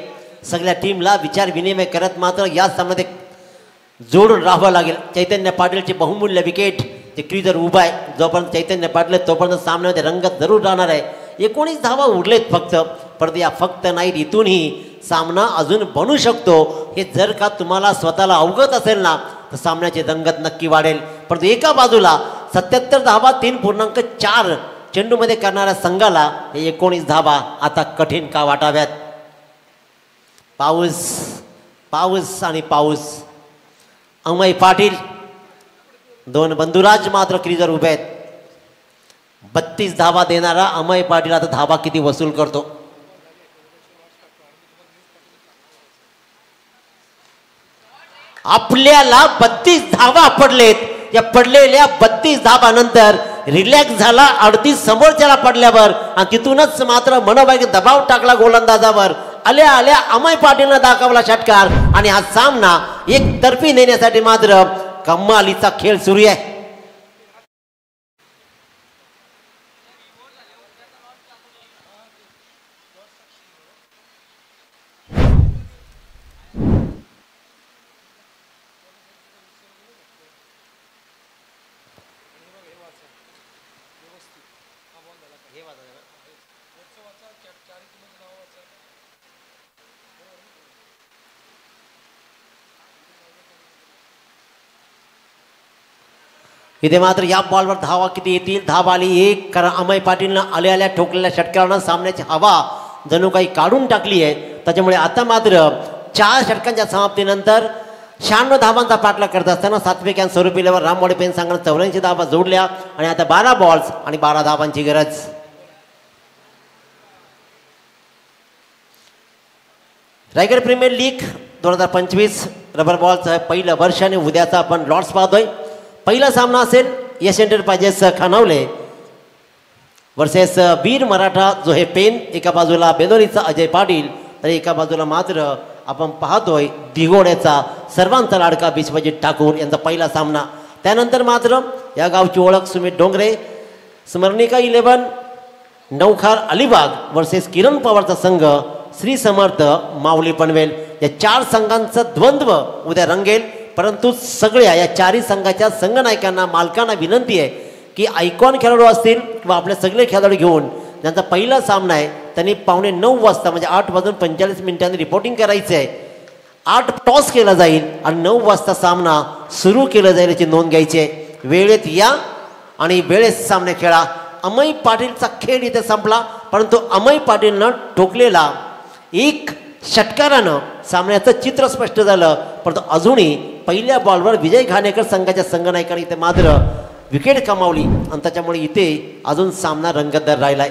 Speaker 3: सगळ्या टीमला विचार विनिमय करत मात्र या सामन्यात जोडून राहावं लागेल. चैतन्य पाटीलची बहुमूल्य विकेट ते क्रीजर उभा आहे. जोपर्यंत चैतन्य पाटील तोपर्यंत सामन्यामध्ये रंगत जरूर राहणार आहे. 19 धावा उरलेत फक्त. परंतु या फक्त नाहीत इथूनही सामना अजून बनू शकतो. हे जर का तुम्हाला स्वतःला अवगत असेल ना तर सामन्याची रंगत नक्की वाढेल. परंतु एका बाजूला 77 धावा 3.4 चेंडूमध्ये करणाऱ्या संघाला हे 19 धावा आता कठीण का वाटाव्यात. पाऊस पाऊस आणि पाऊस. अमय पाटील 2 बंधुराज मात्र क्रीजर उभे आहेत. 32 धावा देणारा अमय पाटील आता धावा किती वसूल करतो. आपल्याला 32 धावा पडलेत. या पडलेल्या 32 धावानंतर रिलॅक्स झाला 38 समोरच्याला पडल्यावर आणि तिथूनच मात्र मनोभावी दबाव टाकला गोलंदाजावर. आल्या आल्या अमय पाटीलनं दाखवला षटकार आणि हा सामना एकतर्फी नेण्यासाठी मात्र कमालीचा खेळ सुरू आहे. इथे मात्र या बॉलवर धावा किती येतील. धावा आली 1. कारण अमय पाटीलनं आल्या आल्या ठोकलेल्या षटकारानं सामन्याची हवा जणू काही काढून टाकली आहे. त्याच्यामुळे आता मात्र 4 षटकांच्या समाप्तीनंतर 96 धावांचा पाठलाग करत असताना सात्विक आणि स्वरूपी लेवर रामवाडी पेन संघानं 84 धावा जोडल्या आणि आता 12 बॉल्स आणि 12 धावांची गरज. रायगड प्रीमियर लीग 2025 रबर बॉलचं पहिलं वर्ष आणि उद्याचा आपण लॉर्ड्स पाहतोय. पहिला सामना असेल यश एंटरप्राइजेस खानावले वर्सेस वीर मराठा जो हे पेन. एका बाजूला बेलोरीचा अजय पाटील तर एका बाजूला मात्र आपण पाहतोय दिघोड्याचा सर्वांचा लाडका विश्वजित ठाकूर यांचा पहिला सामना. त्यानंतर मात्र या गावची ओळख सुमित डोंगरे स्मरणिका 11 नौखार अलिबाग वर्सेस किरण पवारचा संघ श्री समर्थ माऊली पनवेल. या 4 संघांचा द्वंद्व उद्या रंगेल. परंतु सगळ्या या 4ही संघाच्या संघनायकांना मालकांना विनंती आहे की आयकॉन खेळाडू असतील किंवा आपले सगळे खेळाडू घेऊन ज्यांचा पहिला सामना आहे त्यांनी 8:45 वाजता म्हणजे 8:45 रिपोर्टिंग करायचं आहे. 8 टॉस केला जाईल आणि 9 वाजता सामना सुरू केला जाईल याची नोंद घ्यायची आहे. वेळेत या आणि वेळेत सामने खेळा. अमय पाटीलचा खेळ इथे संपला परंतु अमय पाटीलनं ठोकलेला एक षटकारानं सामन्याचं चित्र स्पष्ट झालं. परंतु अजूनही पहिल्या बॉलवर विजय घाणेकर संघाच्या संघनायकाने इथे मात्र विकेट कमावली आणि त्याच्यामुळे इथे अजून सामना रंगतदार राहिलाय.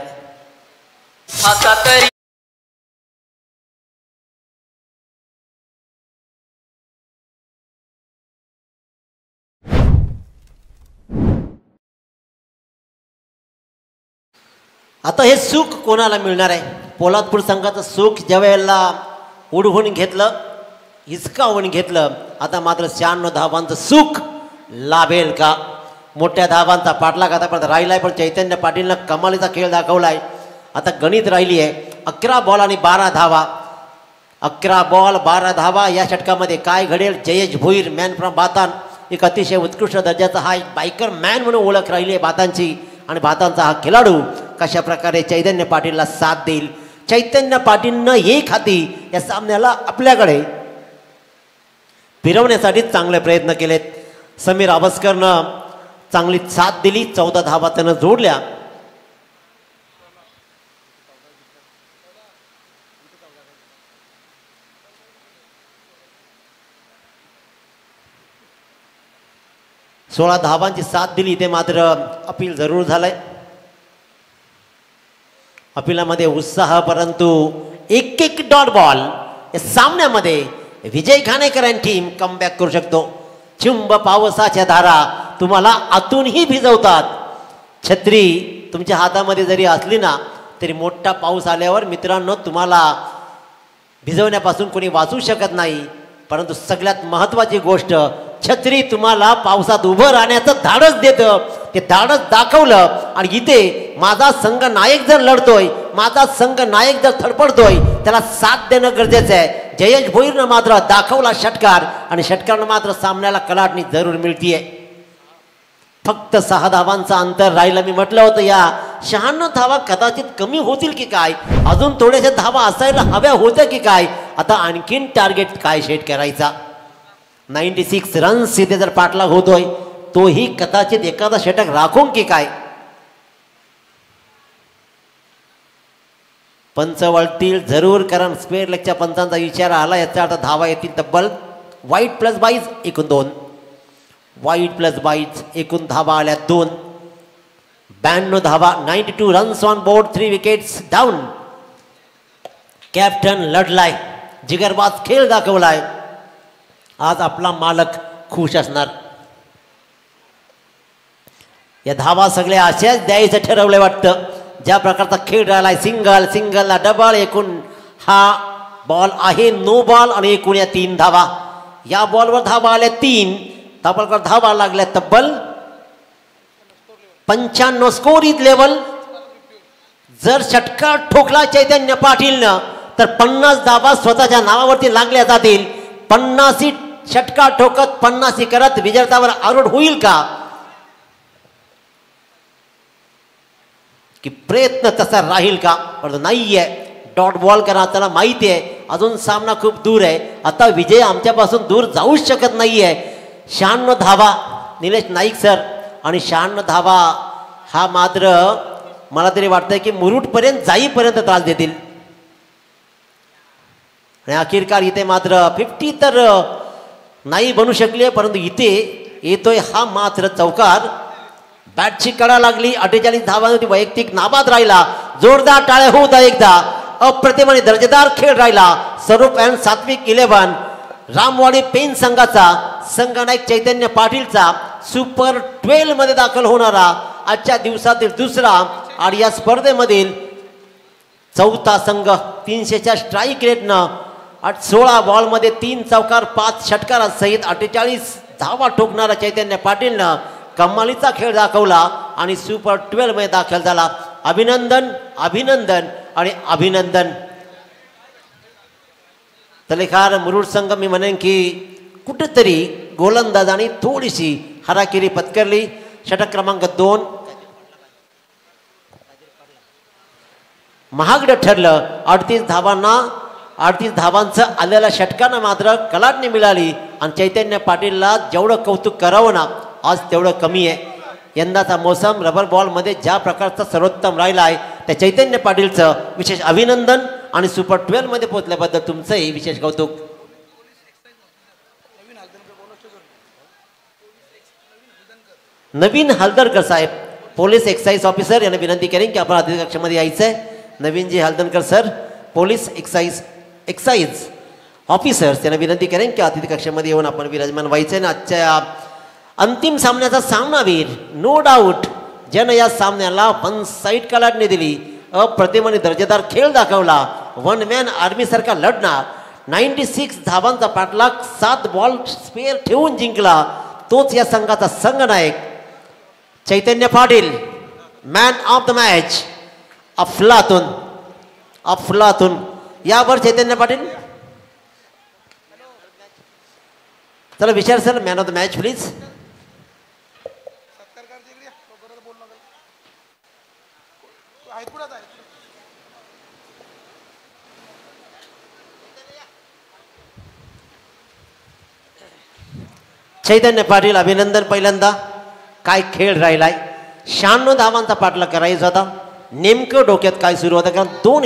Speaker 3: आता हे सुख कोणाला मिळणार आहे? पोलादपूर संघाचं सुख ज्या वेळेला उडवून घेतलं हिसकावून घेतलं. आता मात्र 96 धावांचं सुख लाभेल का? मोठ्या धावांचा पाठलाग आतापर्यंत राहिलाय पण चैतन्य पाटीलनं कमालीचा खेळ दाखवलाय. आता गणित राहिली आहे 11 बॉल आणि 12 धावा. 11 बॉल 12 धावा. या षटकामध्ये काय घडेल? जयेश भोईर मॅन फ्रॉम बातान एक अतिशय उत्कृष्ट दर्जाचा हा एक बायकर मॅन म्हणून ओळख राहिली आहे बातांची आणि बातांचा हा खेळाडू कशा प्रकारे चैतन्य पाटीलला साथ देईल. चैतन्य पाटीलनं एक हाती या सामन्याला आपल्याकडे फिरवण्यासाठी चांगले प्रयत्न केलेत. समीर आबसकरनं चांगली साथ दिली. 14 धावा त्यानं जोडल्या. सोळा धावांची साथ दिली. ते मात्र अपील जरूर झालंय. अपिलामध्ये उत्साह परंतु एक डॉट बॉल या सामन्यामध्ये विजय घाणेकर आणि टीम कमबॅक करू शकतो. चिंब पावसाच्या धारा तुम्हाला आतूनही भिजवतात. छत्री तुमच्या हातामध्ये जरी असली ना तरी मोठा पाऊस आल्यावर मित्रांनो तुम्हाला भिजवण्यापासून कोणी वाचू शकत नाही. परंतु सगळ्यात महत्त्वाची गोष्ट छत्री तुम्हाला पावसात उभं राहण्याचं धाडस देतं. ते धाडस दाखवलं आणि इथे माझा संघ नायक जर लढतोय माझा संघ नायक जर थडपडतोय त्याला साथ देणं गरजेचं आहे. जयेश भोईरनं मात्र दाखवला षटकार आणि षटकारनं मात्र सामन्याला कलाटणी जरूर मिळतीये. फक्त 6 धावांचा अंतर राहिलं. मी म्हटलं होतं या 96 धावा कदाचित कमी होतील की काय? अजून थोड्याशा धावा असायला हव्या होत्या की काय? आता आणखीन टार्गेट काय सेट करायचा? 96 रन्स इथे जर पाठलाग होतोय तोही कदाचित एखादा षटक राखून की काय? पंच वळतील जरूर कारण स्क्वेअर लेगच्या पंचांचा इशारा आला. याचा अर्थ धावा येतील तब्बल. वाईट प्लस 22 एकूण 2. वाईट प्लस 22 एकूण धावा आल्या 2. 92 धावा. 92 runs on board. 3 wickets down. Captain लढलाय. जिगरबाज खेळ दाखवलाय. आज आपला मालक खुश असणार. या धावा सगळ्या अशाच द्यायचं ठरवलंय वाटतं. ज्या प्रकारचा खेळ राहिलाय सिंगल सिंगलला डबल. एकूण हा बॉल आहे नो बॉल आणि एकूण या 3 धावा. या बॉलवर धावा आल्या 3. तब्बल धावा लागल्या तब्बल 95. Score is level. जर षटकार ठोकला चैतन्य पाटीलनं तर 50 धावा स्वतःच्या नावावरती लागल्या जातील. 50 षटकार ठोकत 50 करत विजेतावर आरूढ होईल का? की प्रयत्न तसा राहील का? परंतु नाहीये. डॉट बॉल करा. त्याला माहिती आहे अजून सामना खूप दूर आहे. आता विजय आमच्यापासून दूर जाऊच शकत नाहीये. 96 धावा निलेश नाईक सर आणि 96 धावा हा मात्र मला तरी वाटतंय की मुरुडपर्यंत जाईपर्यंत त्रास देतील. आणि अखेरकार इथे मात्र 50 तर नाही बनू शकले परंतु इथे येतोय हा मात्र चौकार. बॅटची कडा लागली. 48 धावांवरती वैयक्तिक नाबाद राहिला. जोरदार टाळ्या होऊ द्या एकदा. अप्रतिम आणि दर्जेदार खेळ राहिला. स्वरूप अँड सात्विक 11 रामवाडी पेन संघाचा संघनायक चैतन्य पाटीलचा सुपर 12 मध्ये दाखल होणारा आजच्या दिवसातील दुसरा आणि या स्पर्धेमधील चौथा संघ 300च्या स्ट्राईक रेटनं 16 बॉलमध्ये 3 चौकार 5 षटकारासहित 48 धावा ठोकणारा चैतन्य पाटीलनं कमालीचा खेळ दाखवला आणि सुपर 12 मध्ये दाखल झाला. अभिनंदन अभिनंदन आणि अभिनंदन. तलेखार मुरुड संघ मी म्हणेन की कुठेतरी गोलंदाजांनी थोडीशी हाराकिरी पत्करली. षटक क्रमांक 2 महागडं ठरलं. 38 धावांचं आलेल्या षटकानं मात्र कलाटणी मिळाली आणि चैतन्य पाटीलला जेवढं कौतुक करावं ना आज तेवढं कमी आहे. यंदाचा मोसम रबर बॉलमध्ये ज्या प्रकारचा सर्वोत्तम राहिला आहे त्या चैतन्य पाटीलचं विशेष अभिनंदन आणि सुपर 12 मध्ये पोहोचल्याबद्दल तुमचंही विशेष कौतुक. नवीन हलदरकर साहेब पोलीस एक्साइज ऑफिसर यांना विनंती करेन की आपण अतिथी कक्षामध्ये यायचं आहे. Naveenji हलदरकर sir police excise officers यांना विनंती करेन की अतिथी कक्षामध्ये येऊन आपण विराजमान व्हायचं आहे. अंतिम सामन्याचा सामनावीर नो डाऊट ज्यानं या सामन्याला 1 साईड कलाटणी दिली, अप्रतिम आणि दर्जेदार खेळ दाखवला, 1 मॅन आर्मी सारखा लढणार, 96 धावांचा पाठलाग 7 बॉल स्पेअर ठेवून जिंकला, तोच या संघाचा संघनायक Chaitanya Patil. Man of the match अफलातून यावर चैतन्य पाटील. चला विचार sir man of the match please. Chaitanya Patil अभिनंदन. पहिल्यांदा काय खेळ राहिलाय. 96 धावांचा पाठलाग करायचा होता. नेमकं डोक्यात काय सुरू होतं कारण 2